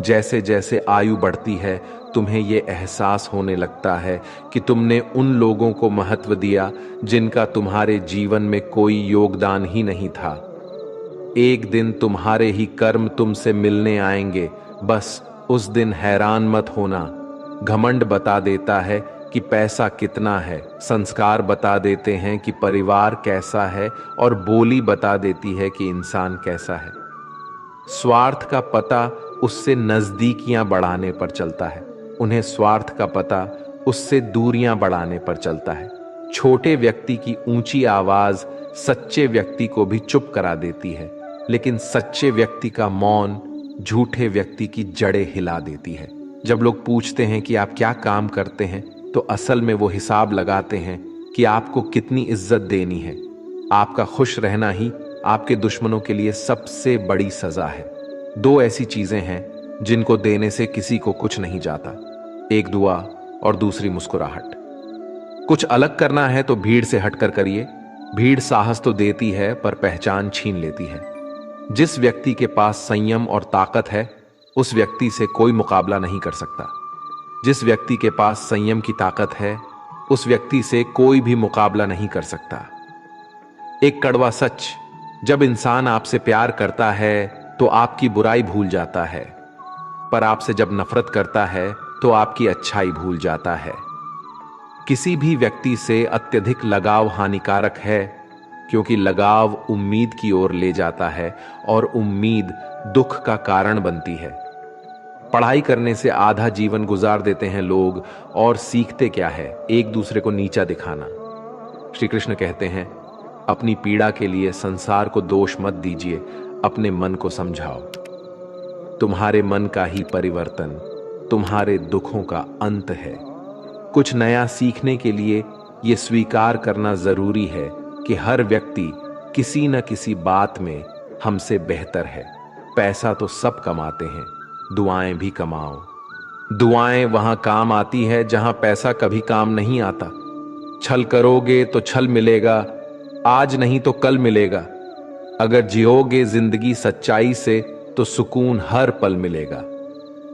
जैसे जैसे आयु बढ़ती है, तुम्हें यह एहसास होने लगता है कि तुमने उन लोगों को महत्व दिया जिनका तुम्हारे जीवन में कोई योगदान ही नहीं था। एक दिन तुम्हारे ही कर्म तुमसे मिलने आएंगे, बस उस दिन हैरान मत होना। घमंड बता देता है कि पैसा कितना है, संस्कार बता देते हैं कि परिवार कैसा है, और बोली बता देती है कि इंसान कैसा है। स्वार्थ का पता उससे नजदीकियां बढ़ाने पर चलता है, उन्हें स्वार्थ का पता उससे दूरियां बढ़ाने पर चलता है। छोटे व्यक्ति की ऊंची आवाज सच्चे व्यक्ति को भी चुप करा देती है, लेकिन सच्चे व्यक्ति का मौन झूठे व्यक्ति की जड़ें हिला देती है। जब लोग पूछते हैं कि आप क्या काम करते हैं, तो असल में वो हिसाब लगाते हैं कि आपको कितनी इज्जत देनी है। आपका खुश रहना ही आपके दुश्मनों के लिए सबसे बड़ी सजा है। दो ऐसी चीजें हैं जिनको देने से किसी को कुछ नहीं जाता, एक दुआ और दूसरी मुस्कुराहट। कुछ अलग करना है तो भीड़ से हटकर करिए। भीड़ साहस तो देती है पर पहचान छीन लेती है। जिस व्यक्ति के पास संयम और ताकत है, उस व्यक्ति से कोई मुकाबला नहीं कर सकता। जिस व्यक्ति के पास संयम की ताकत है, उस व्यक्ति से कोई भी मुकाबला नहीं कर सकता। एक कड़वा सच, जब इंसान आपसे प्यार करता है तो आपकी बुराई भूल जाता है, पर आपसे जब नफरत करता है तो आपकी अच्छाई भूल जाता है। किसी भी व्यक्ति से अत्यधिक लगाव हानिकारक है, क्योंकि लगाव उम्मीद की ओर ले जाता है और उम्मीद दुख का कारण बनती है। पढ़ाई करने से आधा जीवन गुजार देते हैं लोग, और सीखते क्या है? एक दूसरे को नीचा दिखाना। श्री कृष्ण कहते हैं, अपनी पीड़ा के लिए संसार को दोष मत दीजिए, अपने मन को समझाओ। तुम्हारे मन का ही परिवर्तन तुम्हारे दुखों का अंत है। कुछ नया सीखने के लिए यह स्वीकार करना जरूरी है कि हर व्यक्ति किसी न किसी बात में हमसे बेहतर है। पैसा तो सब कमाते हैं, दुआएं भी कमाओ। दुआएं वहां काम आती है जहां पैसा कभी काम नहीं आता। छल करोगे तो छल मिलेगा, आज नहीं तो कल मिलेगा। अगर जियोगे जिंदगी सच्चाई से तो सुकून हर पल मिलेगा।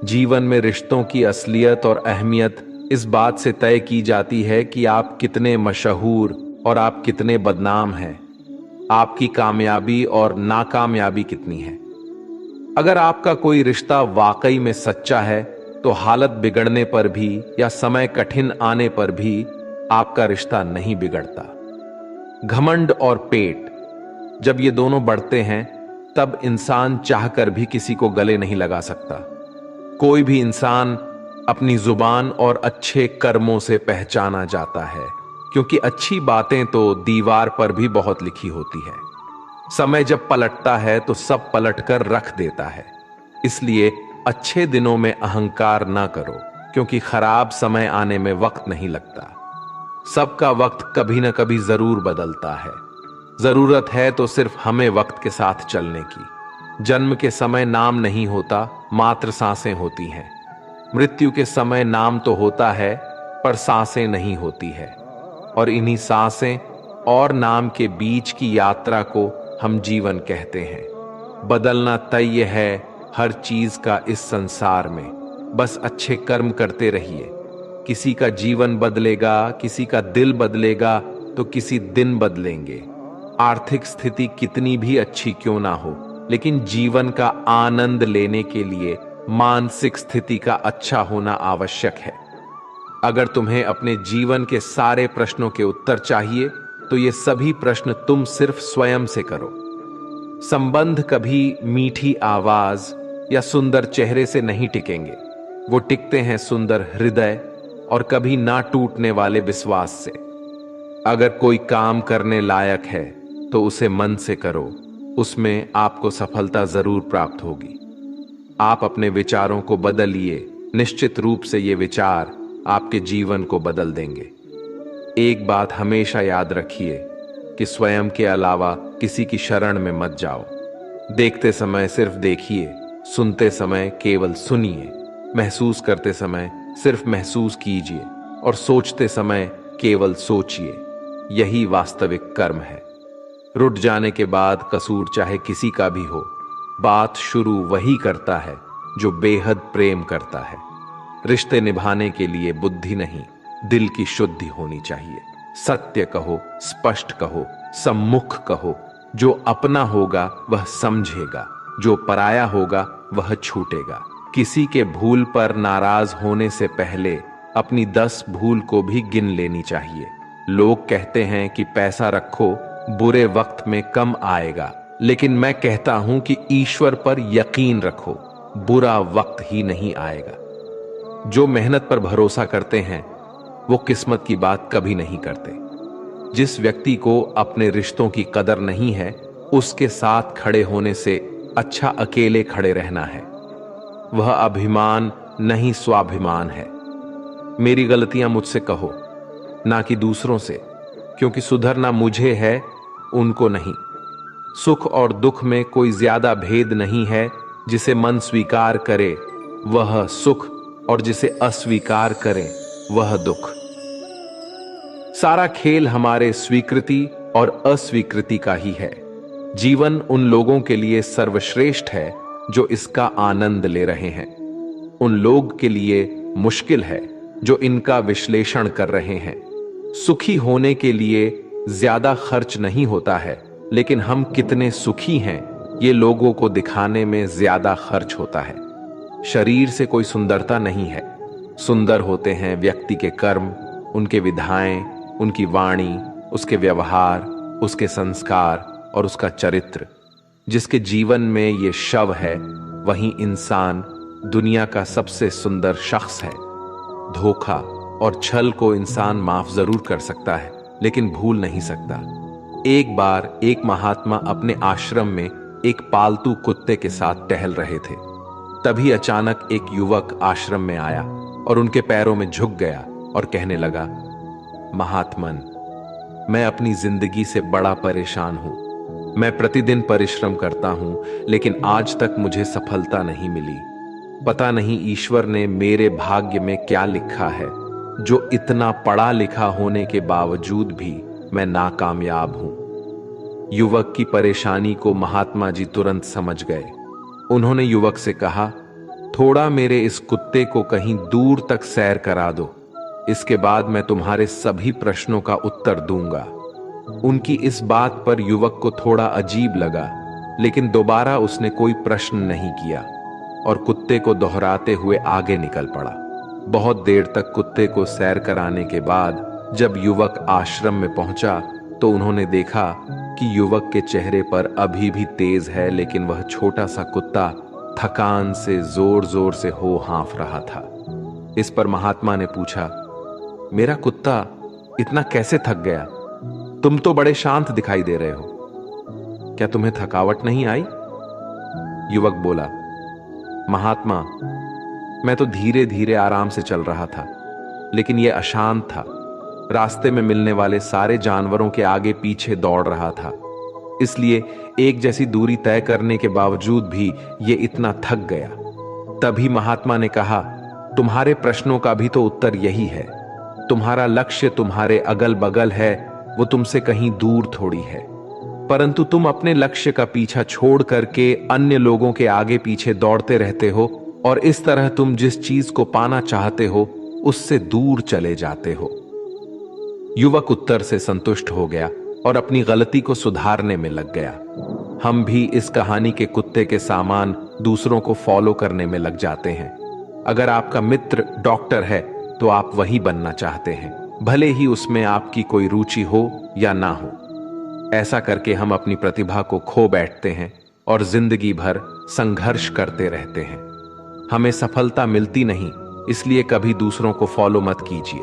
जीवन में रिश्तों की असलियत और अहमियत इस बात से तय की जाती है कि आप कितने मशहूर और आप कितने बदनाम हैं। आपकी कामयाबी और नाकामयाबी कितनी है। अगर आपका कोई रिश्ता वाकई में सच्चा है तो हालत बिगड़ने पर भी या समय कठिन आने पर भी आपका रिश्ता नहीं बिगड़ता। घमंड और पेट, जब ये दोनों बढ़ते हैं तब इंसान चाहकर भी किसी को गले नहीं लगा सकता। कोई भी इंसान अपनी जुबान और अच्छे कर्मों से पहचाना जाता है, क्योंकि अच्छी बातें तो दीवार पर भी बहुत लिखी होती है। समय जब पलटता है तो सब पलटकर रख देता है। इसलिए अच्छे दिनों में अहंकार ना करो, क्योंकि खराब समय आने में वक्त नहीं लगता। सबका वक्त कभी न कभी जरूर बदलता है। जरूरत है तो सिर्फ हमें वक्त के साथ चलने की। जन्म के समय नाम नहीं होता, मात्र सांसें होती हैं। मृत्यु के समय नाम तो होता है पर सांसें नहीं होती है। और इन्हीं सांसें और नाम के बीच की यात्रा को हम जीवन कहते हैं। बदलना तय है हर चीज का इस संसार में, बस अच्छे कर्म करते रहिए। किसी का जीवन बदलेगा, किसी का दिल बदलेगा, तो किसी दिन बदलेंगे। आर्थिक स्थिति कितनी भी अच्छी क्यों ना हो, लेकिन जीवन का आनंद लेने के लिए मानसिक स्थिति का अच्छा होना आवश्यक है। अगर तुम्हें अपने जीवन के सारे प्रश्नों के उत्तर चाहिए तो ये सभी प्रश्न तुम सिर्फ स्वयं से करो। संबंध कभी मीठी आवाज या सुंदर चेहरे से नहीं टिकेंगे, वो टिकते हैं सुंदर हृदय और कभी ना टूटने वाले विश्वास से। अगर कोई काम करने लायक है तो उसे मन से करो, उसमें आपको सफलता जरूर प्राप्त होगी। आप अपने विचारों को बदलिए, निश्चित रूप से ये विचार आपके जीवन को बदल देंगे। एक बात हमेशा याद रखिए कि स्वयं के अलावा किसी की शरण में मत जाओ। देखते समय सिर्फ देखिए, सुनते समय केवल सुनिए, महसूस करते समय सिर्फ महसूस कीजिए और सोचते समय केवल सोचिए। यही वास्तविक कर्म है। रुठ जाने के बाद कसूर चाहे किसी का भी हो, बात शुरू वही करता है जो बेहद प्रेम करता है। रिश्ते निभाने के लिए बुद्धि नहीं, दिल की शुद्धि होनी चाहिए। सत्य कहो, स्पष्ट कहो, सम्मुख कहो। जो अपना होगा वह समझेगा, जो पराया होगा वह छूटेगा। किसी के भूल पर नाराज होने से पहले अपनी 10 भूल को भी गिन लेनी चाहिए। लोग कहते हैं कि पैसा रखो, बुरे वक्त में कम आएगा, लेकिन मैं कहता हूं कि ईश्वर पर यकीन रखो, बुरा वक्त ही नहीं आएगा। जो मेहनत पर भरोसा करते हैं वो किस्मत की बात कभी नहीं करते। जिस व्यक्ति को अपने रिश्तों की कदर नहीं है, उसके साथ खड़े होने से अच्छा अकेले खड़े रहना है। वह अभिमान नहीं स्वाभिमान है। मेरी गलतियां मुझसे कहो, ना कि दूसरों से, क्योंकि सुधरना मुझे है, उनको नहीं। सुख और दुख में कोई ज्यादा भेद नहीं है। जिसे मन स्वीकार करे वह सुख, और जिसे अस्वीकार करे वह दुख। सारा खेल हमारे स्वीकृति और अस्वीकृति का ही है। जीवन उन लोगों के लिए सर्वश्रेष्ठ है जो इसका आनंद ले रहे हैं। उन लोग के लिए मुश्किल है जो इनका विश्लेषण कर रहे हैं। सुखी होने के लिए ज्यादा खर्च नहीं होता है, लेकिन हम कितने सुखी हैं ये लोगों को दिखाने में ज्यादा खर्च होता है। शरीर से कोई सुंदरता नहीं है। सुंदर होते हैं व्यक्ति के कर्म, उनके विधाएं, उनकी वाणी, उसके व्यवहार, उसके संस्कार और उसका चरित्र। जिसके जीवन में ये शव है, वही इंसान दुनिया का सबसे सुंदर शख्स है। धोखा और छल को इंसान माफ जरूर कर सकता है, लेकिन भूल नहीं सकता। एक बार एक महात्मा अपने आश्रम में एक पालतू कुत्ते के साथ टहल रहे थे। तभी अचानक एक युवक आश्रम में आया और उनके पैरों में झुक गया और कहने लगा, महात्मन, मैं अपनी जिंदगी से बड़ा परेशान हूं। मैं प्रतिदिन परिश्रम करता हूं, लेकिन आज तक मुझे सफलता नहीं मिली। पता नहीं ईश्वर ने मेरे भाग्य में क्या लिखा है, जो इतना पढ़ा लिखा होने के बावजूद भी मैं नाकामयाब हूं। युवक की परेशानी को महात्मा जी तुरंत समझ गए। उन्होंने युवक से कहा, थोड़ा मेरे इस कुत्ते को कहीं दूर तक सैर करा दो, इसके बाद मैं तुम्हारे सभी प्रश्नों का उत्तर दूंगा। उनकी इस बात पर युवक को थोड़ा अजीब लगा, लेकिन दोबारा उसने कोई प्रश्न नहीं किया और कुत्ते को दोहराते हुए आगे निकल पड़ा। बहुत देर तक कुत्ते को सैर कराने के बाद जब युवक आश्रम में पहुंचा तो उन्होंने देखा कि युवक के चेहरे पर अभी भी तेज है, लेकिन वह छोटा सा कुत्ता थकान से जोर जोर से हो हाँफ रहा था। इस पर महात्मा ने पूछा, मेरा कुत्ता इतना कैसे थक गया? तुम तो बड़े शांत दिखाई दे रहे हो, क्या तुम्हें थकावट नहीं आई? युवक बोला, महात्मा, मैं तो धीरे धीरे आराम से चल रहा था, लेकिन यह अशांत था। रास्ते में मिलने वाले सारे जानवरों के आगे पीछे दौड़ रहा था, इसलिए एक जैसी दूरी तय करने के बावजूद भी ये इतना थक गया। तभी महात्मा ने कहा, तुम्हारे प्रश्नों का भी तो उत्तर यही है। तुम्हारा लक्ष्य तुम्हारे अगल बगल है, वो तुमसे कहीं दूर थोड़ी है। परंतु तुम अपने लक्ष्य का पीछा छोड़ करके अन्य लोगों के आगे पीछे दौड़ते रहते हो, और इस तरह तुम जिस चीज को पाना चाहते हो उससे दूर चले जाते हो। युवक उत्तर से संतुष्ट हो गया और अपनी गलती को सुधारने में लग गया। हम भी इस कहानी के कुत्ते के सामान दूसरों को फॉलो करने में लग जाते हैं। अगर आपका मित्र डॉक्टर है तो आप वही बनना चाहते हैं, भले ही उसमें आपकी कोई रुचि हो या ना हो। ऐसा करके हम अपनी प्रतिभा को खो बैठते हैं और जिंदगी भर संघर्ष करते रहते हैं। हमें सफलता मिलती नहीं, इसलिए कभी दूसरों को फॉलो मत कीजिए।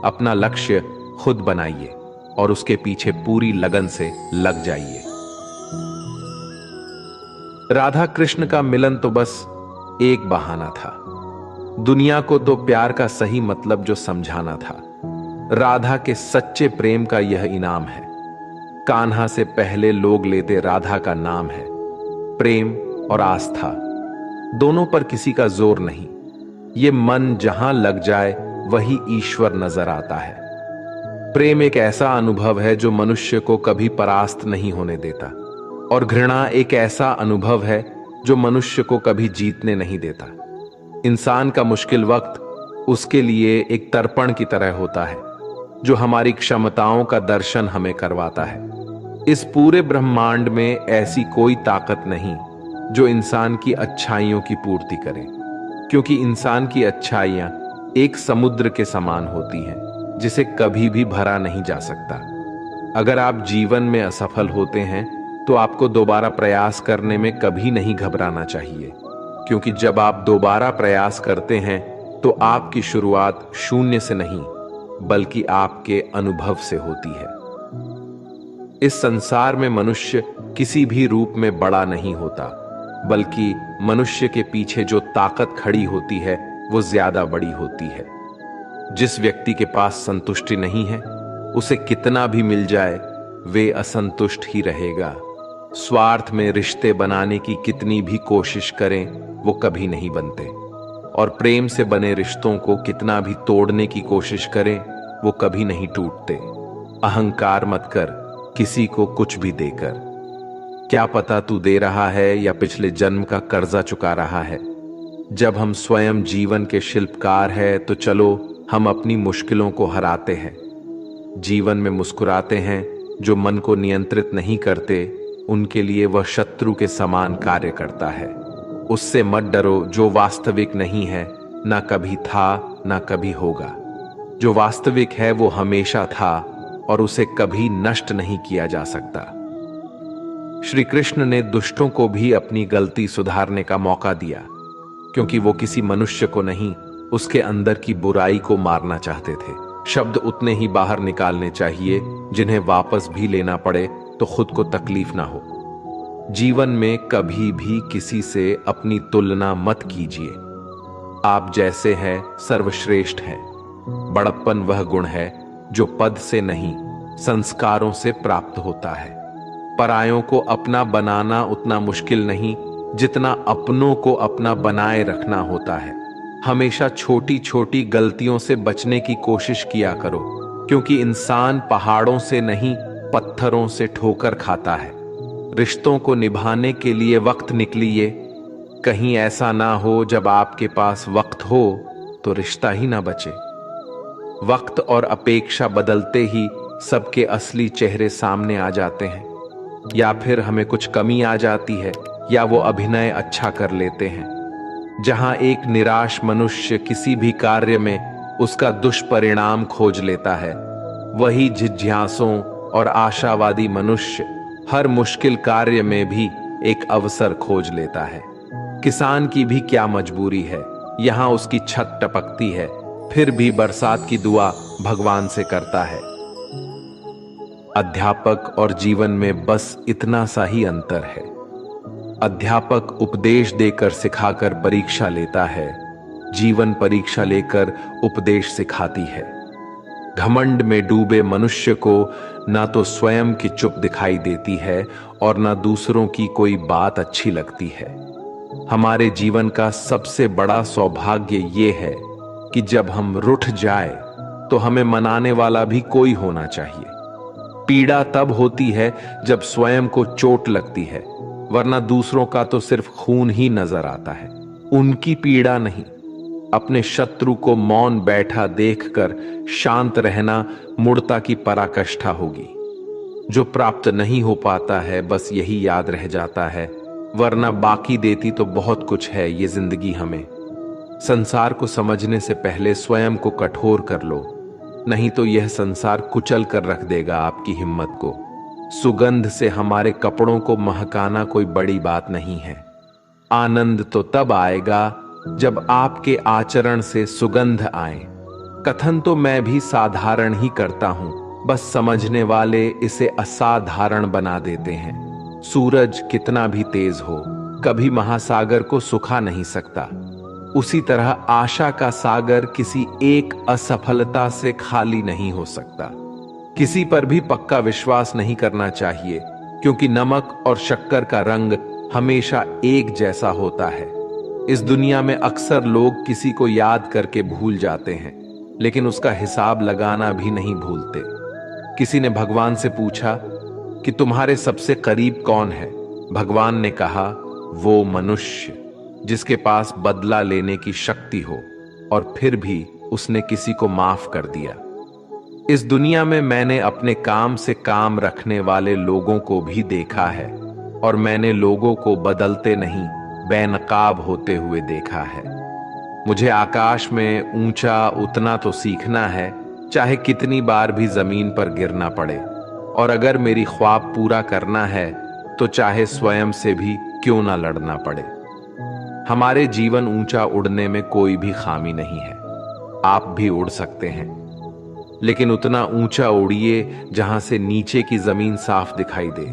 अपना लक्ष्य खुद बनाइए और उसके पीछे पूरी लगन से लग जाइए। राधा कृष्ण का मिलन तो बस एक बहाना था। दुनिया को तो प्यार का सही मतलब जो समझाना था। राधा के सच्चे प्रेम का यह इनाम है। कान्हा से पहले लोग लेते राधा का नाम है। प्रेम और आस्था दोनों पर किसी का जोर नहीं। ये मन जहां लग जाए वही ईश्वर नजर आता है। प्रेम एक ऐसा अनुभव है जो मनुष्य को कभी परास्त नहीं होने देता, और घृणा एक ऐसा अनुभव है जो मनुष्य को कभी जीतने नहीं देता। इंसान का मुश्किल वक्त उसके लिए एक दर्पण की तरह होता है जो हमारी क्षमताओं का दर्शन हमें करवाता है। इस पूरे ब्रह्मांड में ऐसी कोई ताकत नहीं जो इंसान की अच्छाइयों की पूर्ति करे, क्योंकि इंसान की अच्छाइयां एक समुद्र के समान होती हैं जिसे कभी भी भरा नहीं जा सकता। अगर आप जीवन में असफल होते हैं तो आपको दोबारा प्रयास करने में कभी नहीं घबराना चाहिए, क्योंकि जब आप दोबारा प्रयास करते हैं तो आपकी शुरुआत शून्य से नहीं बल्कि आपके अनुभव से होती है। इस संसार में मनुष्य किसी भी रूप में बड़ा नहीं होता, बल्कि मनुष्य के पीछे जो ताकत खड़ी होती है वो ज्यादा बड़ी होती है। जिस व्यक्ति के पास संतुष्टि नहीं है, उसे कितना भी मिल जाए वे असंतुष्ट ही रहेगा। स्वार्थ में रिश्ते बनाने की कितनी भी कोशिश करें वो कभी नहीं बनते, और प्रेम से बने रिश्तों को कितना भी तोड़ने की कोशिश करें वो कभी नहीं टूटते। अहंकार मत कर किसी को कुछ भी देकर। क्या पता तू दे रहा है या पिछले जन्म का कर्जा चुका रहा है। जब हम स्वयं जीवन के शिल्पकार हैं तो चलो हम अपनी मुश्किलों को हराते हैं। जीवन में मुस्कुराते हैं। जो मन को नियंत्रित नहीं करते उनके लिए वह शत्रु के समान कार्य करता है। उससे मत डरो जो वास्तविक नहीं है, ना कभी था ना कभी होगा। जो वास्तविक है वो हमेशा था और उसे कभी नष्ट नहीं किया जा सकता। श्री कृष्ण ने दुष्टों को भी अपनी गलती सुधारने का मौका दिया, क्योंकि वो किसी मनुष्य को नहीं उसके अंदर की बुराई को मारना चाहते थे। शब्द उतने ही बाहर निकालने चाहिए जिन्हें वापस भी लेना पड़े तो खुद को तकलीफ ना हो। जीवन में कभी भी किसी से अपनी तुलना मत कीजिए। आप जैसे हैं सर्वश्रेष्ठ हैं। बड़प्पन वह गुण है जो पद से नहीं संस्कारों से प्राप्त होता है। परायों को अपना बनाना उतना मुश्किल नहीं जितना अपनों को अपना बनाए रखना होता है। हमेशा छोटी छोटी गलतियों से बचने की कोशिश किया करो, क्योंकि इंसान पहाड़ों से नहीं पत्थरों से ठोकर खाता है। रिश्तों को निभाने के लिए वक्त निकालिए। कहीं ऐसा ना हो जब आपके पास वक्त हो तो रिश्ता ही ना बचे। वक्त और अपेक्षा बदलते ही सबके असली चेहरे सामने आ जाते हैं। या फिर हमें कुछ कमी आ जाती है या वो अभिनय अच्छा कर लेते हैं। जहां एक निराश मनुष्य किसी भी कार्य में उसका दुष्परिणाम खोज लेता है, वही जिज्ञासुओं और आशावादी मनुष्य हर मुश्किल कार्य में भी एक अवसर खोज लेता है। किसान की भी क्या मजबूरी है, यहां उसकी छत टपकती है फिर भी बरसात की दुआ भगवान से करता है। अध्यापक और जीवन में बस इतना सा ही अंतर है। अध्यापक उपदेश देकर सिखाकर परीक्षा लेता है, जीवन परीक्षा लेकर उपदेश सिखाती है। घमंड में डूबे मनुष्य को ना तो स्वयं की चुप दिखाई देती है और ना दूसरों की कोई बात अच्छी लगती है। हमारे जीवन का सबसे बड़ा सौभाग्य ये है कि जब हम रुठ जाए तो हमें मनाने वाला भी कोई होना चाहिए। पीड़ा तब होती है जब स्वयं को चोट लगती है, वरना दूसरों का तो सिर्फ खून ही नजर आता है, उनकी पीड़ा नहीं। अपने शत्रु को मौन बैठा देखकर शांत रहना मूढ़ता की पराकाष्ठा होगी। जो प्राप्त नहीं हो पाता है बस यही याद रह जाता है, वरना बाकी देती तो बहुत कुछ है ये जिंदगी हमें। संसार को समझने से पहले स्वयं को कठोर कर लो, नहीं तो यह संसार कुचल कर रख देगा आपकी हिम्मत को। सुगंध से हमारे कपड़ों को महकाना कोई बड़ी बात नहीं है। आनंद तो तब आएगा जब आपके आचरण से सुगंध आए। कथन तो मैं भी साधारण ही करता हूं, बस समझने वाले इसे असाधारण बना देते हैं। सूरज कितना भी तेज हो, कभी महासागर को सुखा नहीं सकता। उसी तरह आशा का सागर किसी एक असफलता से खाली नहीं हो सकता। किसी पर भी पक्का विश्वास नहीं करना चाहिए, क्योंकि नमक और शक्कर का रंग हमेशा एक जैसा होता है। इस दुनिया में अक्सर लोग किसी को याद करके भूल जाते हैं, लेकिन उसका हिसाब लगाना भी नहीं भूलते। किसी ने भगवान से पूछा कि तुम्हारे सबसे करीब कौन है? भगवान ने कहा, वो मनुष्य जिसके पास बदला लेने की शक्ति हो, और फिर भी उसने किसी को माफ कर दिया। इस दुनिया में मैंने अपने काम से काम रखने वाले लोगों को भी देखा है, और मैंने लोगों को बदलते नहीं बेनकाब होते हुए देखा है। मुझे आकाश में ऊंचा उतना तो सीखना है, चाहे कितनी बार भी जमीन पर गिरना पड़े, और अगर मेरी ख्वाब पूरा करना है तो चाहे स्वयं से भी क्यों ना लड़ना पड़े। हमारे जीवन ऊंचा उड़ने में कोई भी खामी नहीं है। आप भी उड़ सकते हैं, लेकिन उतना ऊंचा उड़िए जहां से नीचे की जमीन साफ दिखाई दे।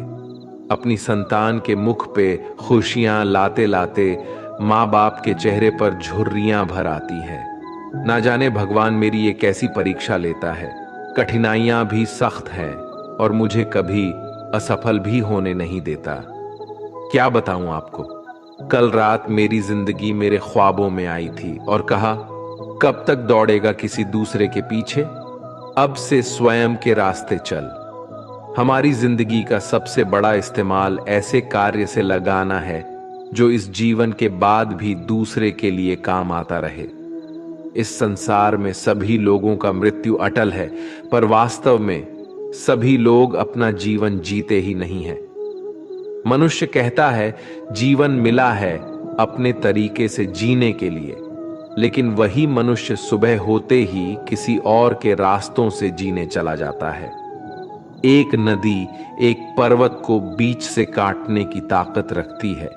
अपनी संतान के मुख पे खुशियां लाते लाते माँ बाप के चेहरे पर झुर्रियां भर आती हैं। ना जाने भगवान मेरी ये कैसी परीक्षा लेता है। कठिनाइयां भी सख्त हैं और मुझे कभी असफल भी होने नहीं देता। क्या बताऊं आपको, कल रात मेरी जिंदगी मेरे ख्वाबों में आई थी और कहा, कब तक दौड़ेगा किसी दूसरे के पीछे, अब से स्वयं के रास्ते चल। हमारी जिंदगी का सबसे बड़ा इस्तेमाल ऐसे कार्य से लगाना है जो इस जीवन के बाद भी दूसरे के लिए काम आता रहे। इस संसार में सभी लोगों का मृत्यु अटल है, पर वास्तव में सभी लोग अपना जीवन जीते ही नहीं हैं। मनुष्य कहता है जीवन मिला है अपने तरीके से जीने के लिए, लेकिन वही मनुष्य सुबह होते ही किसी और के रास्तों से जीने चला जाता है। एक नदी एक पर्वत को बीच से काटने की ताकत रखती है,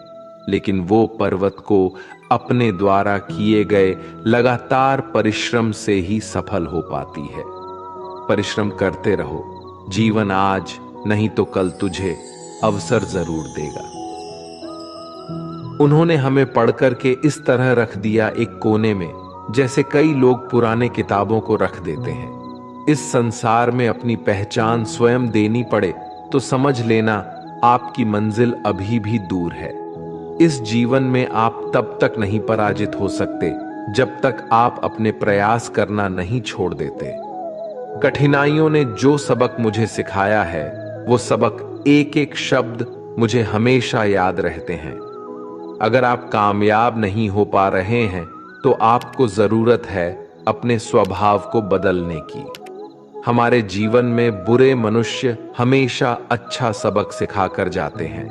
लेकिन वो पर्वत को अपने द्वारा किए गए लगातार परिश्रम से ही सफल हो पाती है। परिश्रम करते रहो, जीवन आज नहीं तो कल तुझे अवसर जरूर देगा। उन्होंने हमें पढ़कर के इस तरह रख दिया एक कोने में, जैसे कई लोग पुराने किताबों को रख देते हैं। इस संसार में अपनी पहचान स्वयं देनी पड़े तो समझ लेना आपकी मंजिल अभी भी दूर है। इस जीवन में आप तब तक नहीं पराजित हो सकते जब तक आप अपने प्रयास करना नहीं छोड़ देते। कठिनाइयों ने जो सबक मुझे सिखाया है, वो सबक एक एक शब्द मुझे हमेशा याद रहते हैं। अगर आप कामयाब नहीं हो पा रहे हैं तो आपको जरूरत है अपने स्वभाव को बदलने की। हमारे जीवन में बुरे मनुष्य हमेशा अच्छा सबक सिखाकर जाते हैं।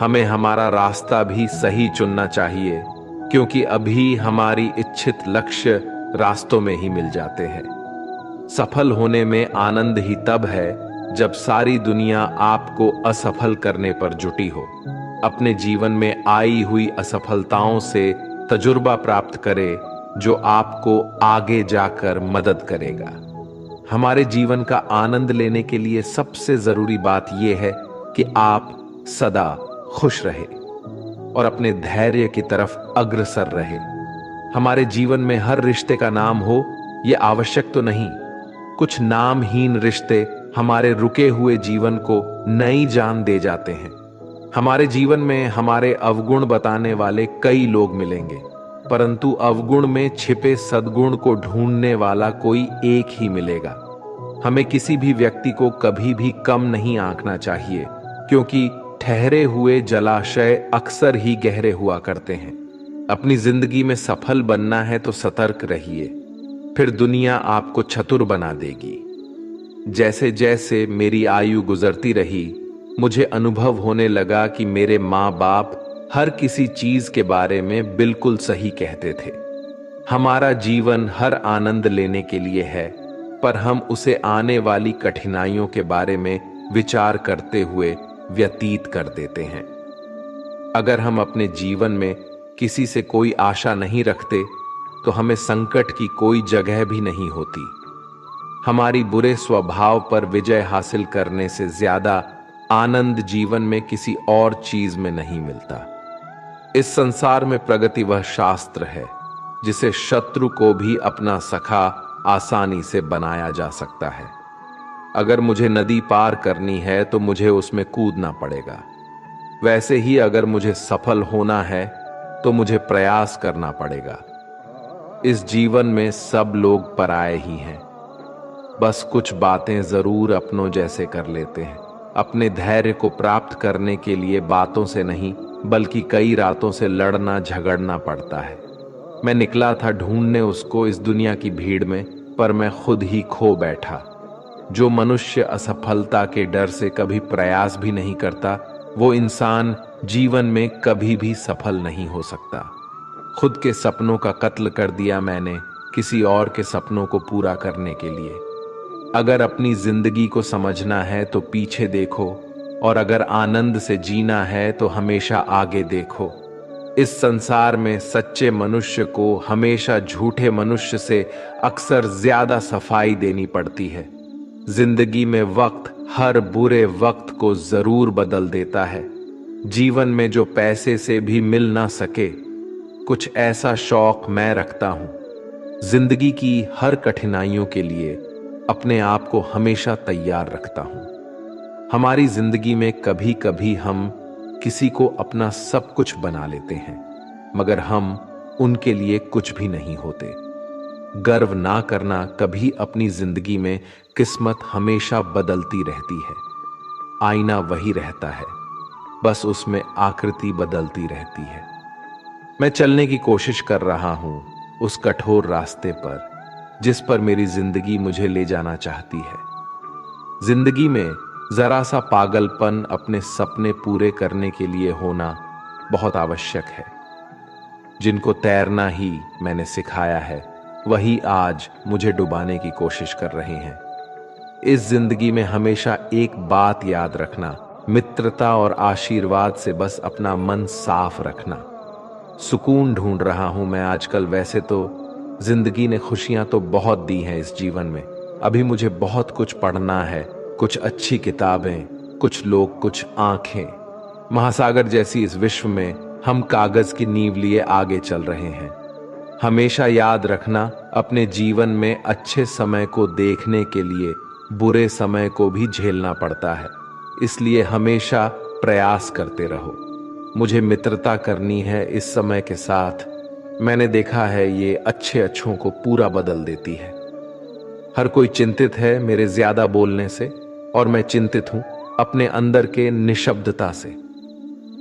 हमें हमारा रास्ता भी सही चुनना चाहिए, क्योंकि अभी हमारी इच्छित लक्ष्य रास्तों में ही मिल जाते हैं। सफल होने में आनंद ही तब है जब सारी दुनिया आपको असफल करने पर जुटी हो। अपने जीवन में आई हुई असफलताओं से तजुर्बा प्राप्त करे जो आपको आगे जाकर मदद करेगा। हमारे जीवन का आनंद लेने के लिए सबसे जरूरी बात यह है कि आप सदा खुश रहे और अपने धैर्य की तरफ अग्रसर रहे। हमारे जीवन में हर रिश्ते का नाम हो यह आवश्यक तो नहीं। कुछ नामहीन रिश्ते हमारे रुके हुए जीवन को नई जान दे जाते हैं। हमारे जीवन में हमारे अवगुण बताने वाले कई लोग मिलेंगे, परंतु अवगुण में छिपे सद्गुण को ढूंढने वाला कोई एक ही मिलेगा। हमें किसी भी व्यक्ति को कभी भी कम नहीं आंकना चाहिए, क्योंकि ठहरे हुए जलाशय अक्सर ही गहरे हुआ करते हैं। अपनी जिंदगी में सफल बनना है तो सतर्क रहिए, फिर दुनिया आपको चतुर बना देगी। जैसे जैसे मेरी आयु गुजरती रही, मुझे अनुभव होने लगा कि मेरे माँ बाप हर किसी चीज के बारे में बिल्कुल सही कहते थे। हमारा जीवन हर आनंद लेने के लिए है, पर हम उसे आने वाली कठिनाइयों के बारे में विचार करते हुए व्यतीत कर देते हैं। अगर हम अपने जीवन में किसी से कोई आशा नहीं रखते, तो हमें संकट की कोई जगह भी नहीं होती। हमारी बुरे स्वभाव पर विजय हासिल करने से ज्यादा आनंद जीवन में किसी और चीज में नहीं मिलता। इस संसार में प्रगति वह शास्त्र है जिसे शत्रु को भी अपना सखा आसानी से बनाया जा सकता है। अगर मुझे नदी पार करनी है तो मुझे उसमें कूदना पड़ेगा। वैसे ही अगर मुझे सफल होना है तो मुझे प्रयास करना पड़ेगा। इस जीवन में सब लोग पराये ही हैं, बस कुछ बातें जरूर अपनों जैसे कर लेते हैं। अपने धैर्य को प्राप्त करने के लिए बातों से नहीं बल्कि कई रातों से लड़ना झगड़ना पड़ता है। मैं निकला था ढूंढने उसको इस दुनिया की भीड़ में, पर मैं खुद ही खो बैठा। जो मनुष्य असफलता के डर से कभी प्रयास भी नहीं करता, वो इंसान जीवन में कभी भी सफल नहीं हो सकता। खुद के सपनों का कत्ल कर दिया मैंने किसी और के सपनों को पूरा करने के लिए। अगर अपनी जिंदगी को समझना है तो पीछे देखो, और अगर आनंद से जीना है तो हमेशा आगे देखो। इस संसार में सच्चे मनुष्य को हमेशा झूठे मनुष्य से अक्सर ज्यादा सफाई देनी पड़ती है। जिंदगी में वक्त हर बुरे वक्त को जरूर बदल देता है। जीवन में जो पैसे से भी मिल ना सके, कुछ ऐसा शौक मैं रखता हूं। जिंदगी की हर कठिनाइयों के लिए अपने आप को हमेशा तैयार रखता हूं। हमारी जिंदगी में कभी कभी हम किसी को अपना सब कुछ बना लेते हैं, मगर हम उनके लिए कुछ भी नहीं होते। गर्व ना करना, कभी अपनी जिंदगी में किस्मत हमेशा बदलती रहती है। आईना वही रहता है, बस उसमें आकृति बदलती रहती है। मैं चलने की कोशिश कर रहा हूं उस कठोर रास्ते पर जिस पर मेरी जिंदगी मुझे ले जाना चाहती है। जिंदगी में जरा सा पागलपन अपने सपने पूरे करने के लिए होना बहुत आवश्यक है। जिनको तैरना ही मैंने सिखाया है, वही आज मुझे डुबाने की कोशिश कर रहे हैं। इस जिंदगी में हमेशा एक बात याद रखना, मित्रता और आशीर्वाद से बस अपना मन साफ रखना। सुकून ढूंढ रहा हूं मैं आजकल। वैसे तो जिंदगी ने खुशियां तो बहुत दी हैं इस जीवन में। अभी मुझे बहुत कुछ पढ़ना है, कुछ अच्छी किताबें, कुछ लोग, कुछ आंखें। महासागर जैसी इस विश्व में हम कागज की नींव लिए आगे चल रहे हैं। हमेशा याद रखना, अपने जीवन में अच्छे समय को देखने के लिए बुरे समय को भी झेलना पड़ता है। इसलिए हमेशा प्रयास करते रहो। मुझे मित्रता करनी है इस समय के साथ। मैंने देखा है ये अच्छों को पूरा बदल देती है। हर कोई चिंतित है मेरे ज्यादा बोलने से, और मैं चिंतित हूं अपने अंदर के निशब्दता से।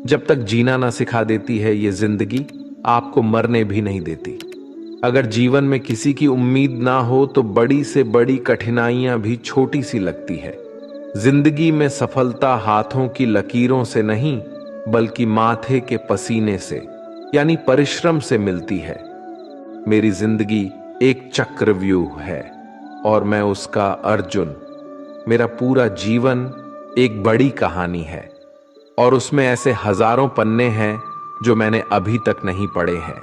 जब तक जीना ना सिखा देती है ये जिंदगी, आपको मरने भी नहीं देती। अगर जीवन में किसी की उम्मीद ना हो तो बड़ी से बड़ी कठिनाइयां भी छोटी सी लगती है। जिंदगी में सफलता हाथों की लकीरों से नहीं बल्कि माथे के पसीने से, यानी परिश्रम से मिलती है। मेरी जिंदगी एक चक्रव्यूह है और मैं उसका अर्जुन। मेरा पूरा जीवन एक बड़ी कहानी है और उसमें ऐसे हजारों पन्ने हैं जो मैंने अभी तक नहीं पढ़े हैं।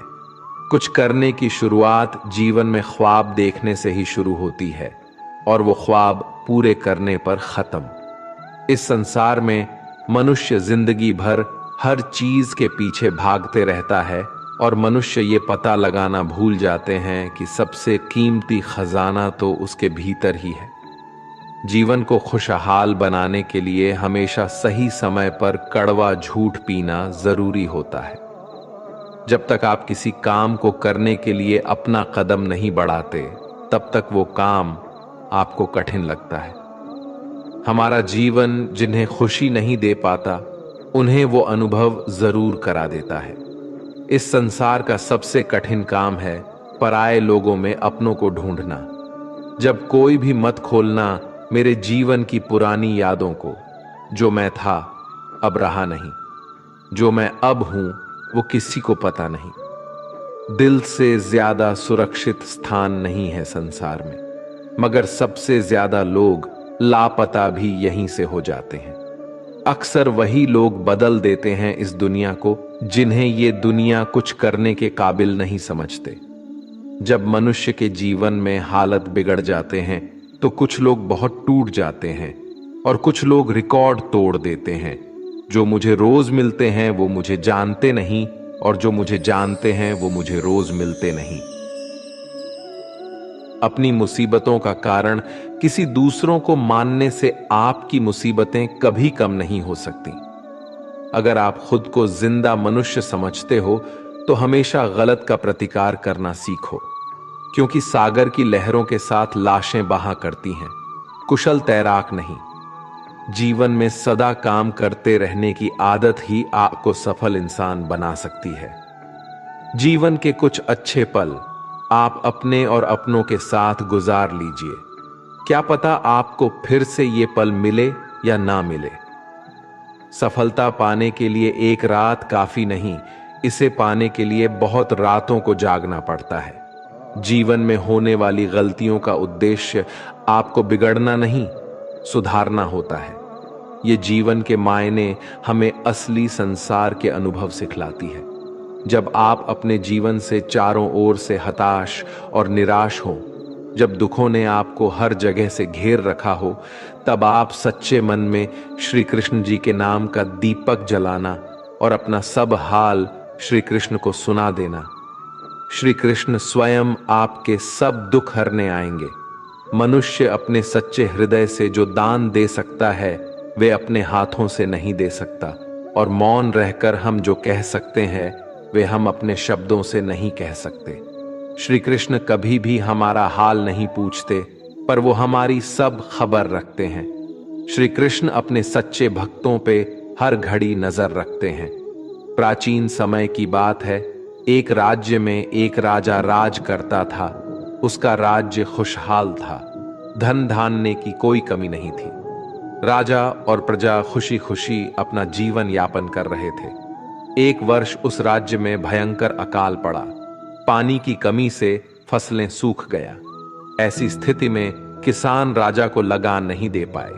कुछ करने की शुरुआत जीवन में ख्वाब देखने से ही शुरू होती है और वो ख्वाब पूरे करने पर खत्म। इस संसार में मनुष्य जिंदगी भर हर चीज के पीछे भागते रहता है और मनुष्य ये पता लगाना भूल जाते हैं कि सबसे कीमती खजाना तो उसके भीतर ही है। जीवन को खुशहाल बनाने के लिए हमेशा सही समय पर कड़वा झूठ पीना जरूरी होता है। जब तक आप किसी काम को करने के लिए अपना कदम नहीं बढ़ाते, तब तक वो काम आपको कठिन लगता है। हमारा जीवन जिन्हें खुशी नहीं दे पाता, उन्हें वो अनुभव जरूर करा देता है। इस संसार का सबसे कठिन काम है पराये लोगों में अपनों को ढूंढना। जब कोई भी मत खोलना मेरे जीवन की पुरानी यादों को। जो मैं था अब रहा नहीं, जो मैं अब हूं वो किसी को पता नहीं। दिल से ज्यादा सुरक्षित स्थान नहीं है संसार में, मगर सबसे ज्यादा लोग लापता भी यहीं से हो जाते हैं। अक्सर वही लोग बदल देते हैं इस दुनिया को, जिन्हें ये दुनिया कुछ करने के काबिल नहीं समझते। जब मनुष्य के जीवन में हालत बिगड़ जाते हैं तो कुछ लोग बहुत टूट जाते हैं और कुछ लोग रिकॉर्ड तोड़ देते हैं। जो मुझे रोज मिलते हैं वो मुझे जानते नहीं, और जो मुझे जानते हैं वो मुझे रोज मिलते नहीं। अपनी मुसीबतों का कारण किसी दूसरों को मानने से आपकी मुसीबतें कभी कम नहीं हो सकती। अगर आप खुद को जिंदा मनुष्य समझते हो तो हमेशा गलत का प्रतिकार करना सीखो, क्योंकि सागर की लहरों के साथ लाशें बहा करती हैं, कुशल तैराक नहीं। जीवन में सदा काम करते रहने की आदत ही आपको सफल इंसान बना सकती है। जीवन के कुछ अच्छे पल आप अपने और अपनों के साथ गुजार लीजिए। क्या पता आपको फिर से ये पल मिले या ना मिले। सफलता पाने के लिए एक रात काफी नहीं, इसे पाने के लिए बहुत रातों को जागना पड़ता है। जीवन में होने वाली गलतियों का उद्देश्य आपको बिगड़ना नहीं, सुधारना होता है। ये जीवन के मायने हमें असली संसार के अनुभव सिखलाती है। जब आप अपने जीवन से चारों ओर से हताश और निराश हो, जब दुखों ने आपको हर जगह से घेर रखा हो, तब आप सच्चे मन में श्री कृष्ण जी के नाम का दीपक जलाना और अपना सब हाल श्री कृष्ण को सुना देना। श्री कृष्ण स्वयं आपके सब दुख हरने आएंगे। मनुष्य अपने सच्चे हृदय से जो दान दे सकता है वे अपने हाथों से नहीं दे सकता, और मौन रहकर हम जो कह सकते हैं वे हम अपने शब्दों से नहीं कह सकते। श्री कृष्ण कभी भी हमारा हाल नहीं पूछते, पर वो हमारी सब खबर रखते हैं। श्री कृष्ण अपने सच्चे भक्तों पे हर घड़ी नजर रखते हैं। प्राचीन समय की बात है, एक राज्य में एक राजा राज करता था। उसका राज्य खुशहाल था, धन धान्य की कोई कमी नहीं थी। राजा और प्रजा खुशी खुशी अपना जीवन यापन कर रहे थे। एक वर्ष उस राज्य में भयंकर अकाल पड़ा। पानी की कमी से फसलें सूख गया। ऐसी स्थिति में किसान राजा को लगान नहीं दे पाए।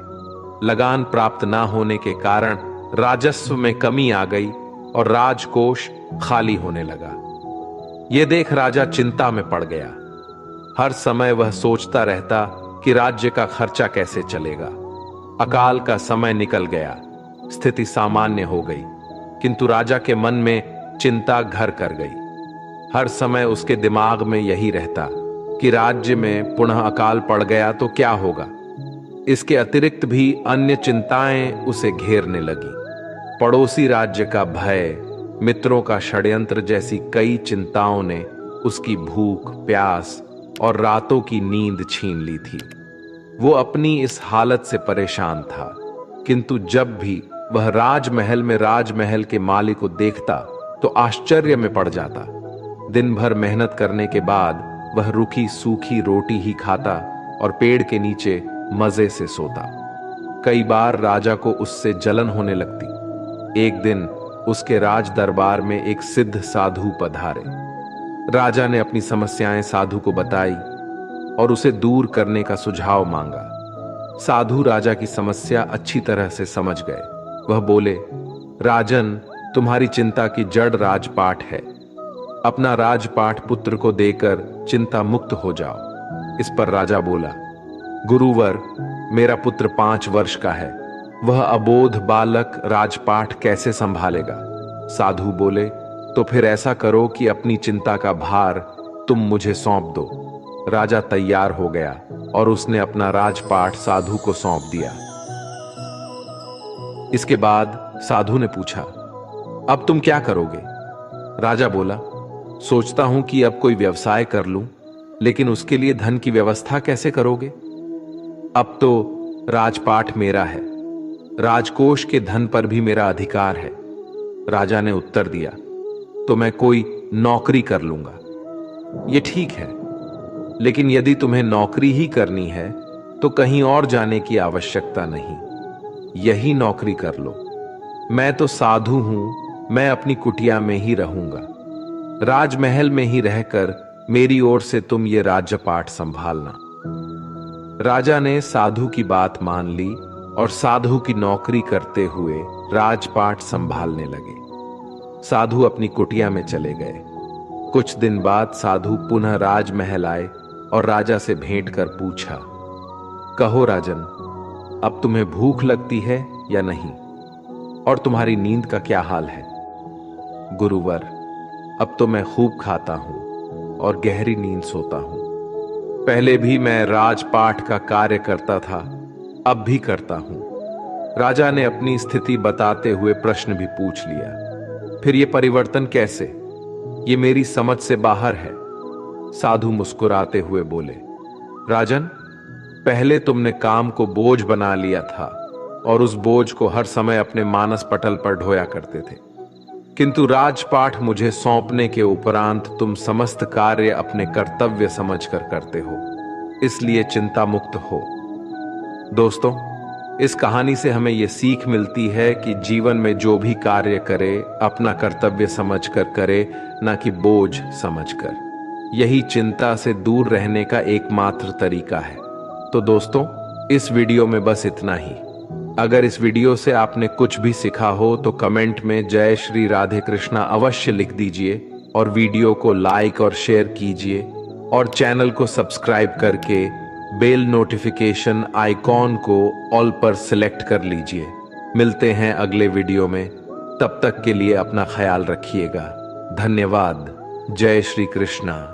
लगान प्राप्त ना होने के कारण राजस्व में कमी आ गई और राजकोष खाली होने लगा। यह देख राजा चिंता में पड़ गया। हर समय वह सोचता रहता कि राज्य का खर्चा कैसे चलेगा। अकाल का समय निकल गया, स्थिति सामान्य हो गई, किंतु राजा के मन में चिंता घर कर गई। हर समय उसके दिमाग में यही रहता कि राज्य में पुनः अकाल पड़ गया तो क्या होगा। इसके अतिरिक्त भी अन्य चिंताएं उसे घेरने लगी। पड़ोसी राज्य का भय, मित्रों का षड्यंत्र जैसी कई चिंताओं ने उसकी भूख, प्यास और रातों की नींद छीन ली थी। वो अपनी इस हालत से परेशान था, किंतु जब भी वह राजमहल में राजमहल के मालिक को देखता तो आश्चर्य में पड़ जाता। दिन भर मेहनत करने के बाद वह रूखी सूखी रोटी ही खाता और पेड़ के नीचे मजे से सोता। कई बार राजा को उससे जलन होने लगती। एक दिन उसके राज दरबार में एक सिद्ध साधु पधारे। राजा ने अपनी समस्याएं साधु को बताई और उसे दूर करने का सुझाव मांगा। साधु राजा की समस्या अच्छी तरह से समझ गए। वह बोले, राजन, तुम्हारी चिंता की जड़ राजपाट है। अपना राजपाट पुत्र को देकर चिंता मुक्त हो जाओ। इस पर राजा बोला, गुरुवर, मेरा पुत्र 5 वर्ष का है। वह अबोध बालक राजपाट कैसे संभालेगा? साधु बोले, तो फिर ऐसा करो कि अपनी चिंता का भार तुम मुझे सौंप दो। राजा तैयार हो गया और उसने अपना राजपाट साधु को सौंप दिया। इसके बाद साधु ने पूछा, अब तुम क्या करोगे? राजा बोला, सोचता हूं कि अब कोई व्यवसाय कर लूं, लेकिन उसके लिए धन की व्यवस्था कैसे करोगे? अब तो राजपाट मेरा है, राजकोष के धन पर भी मेरा अधिकार है। राजा ने उत्तर दिया, तो मैं कोई नौकरी कर लूंगा। ये ठीक है, लेकिन यदि तुम्हें नौकरी ही करनी है तो कहीं और जाने की आवश्यकता नहीं, यही नौकरी कर लो। मैं तो साधु हूं, मैं अपनी कुटिया में ही रहूंगा। राजमहल में ही रहकर मेरी ओर से तुम ये राज्यपाट संभालना। राजा ने साधु की बात मान ली और साधु की नौकरी करते हुए राजपाट संभालने लगे। साधु अपनी कुटिया में चले गए। कुछ दिन बाद साधु पुनः राजमहल आए और राजा से भेंट कर पूछा, कहो राजन, अब तुम्हें भूख लगती है या नहीं, और तुम्हारी नींद का क्या हाल है? गुरुवर, अब तो मैं खूब खाता हूं और गहरी नींद सोता हूं। पहले भी मैं राजपाट का कार्य करता था, अब भी करता हूं। राजा ने अपनी स्थिति बताते हुए प्रश्न भी पूछ लिया, फिर ये परिवर्तन कैसे? ये मेरी समझ से बाहर है। साधु मुस्कुराते हुए बोले, राजन, पहले तुमने काम को बोझ बना लिया था और उस बोझ को हर समय अपने मानस पटल पर ढोया करते थे, किंतु राजपाट मुझे सौंपने के उपरांत तुम समस्त कार्य अपने कर्तव्य समझकर करते हो, इसलिए चिंता मुक्त हो। दोस्तों, इस कहानी से हमें यह सीख मिलती है कि जीवन में जो भी कार्य करे अपना कर्तव्य समझकर करे, न कि बोझ समझकर। यही चिंता से दूर रहने का एकमात्र तरीका है। तो दोस्तों, इस वीडियो में बस इतना ही। अगर इस वीडियो से आपने कुछ भी सीखा हो तो कमेंट में जय श्री राधे कृष्णा अवश्य लिख दीजिए और वीडियो को लाइक और शेयर कीजिए और चैनल को सब्सक्राइब करके बेल नोटिफिकेशन आइकॉन को ऑल पर सिलेक्ट कर लीजिए। मिलते हैं अगले वीडियो में, तब तक के लिए अपना ख्याल रखिएगा। धन्यवाद। जय श्री कृष्णा।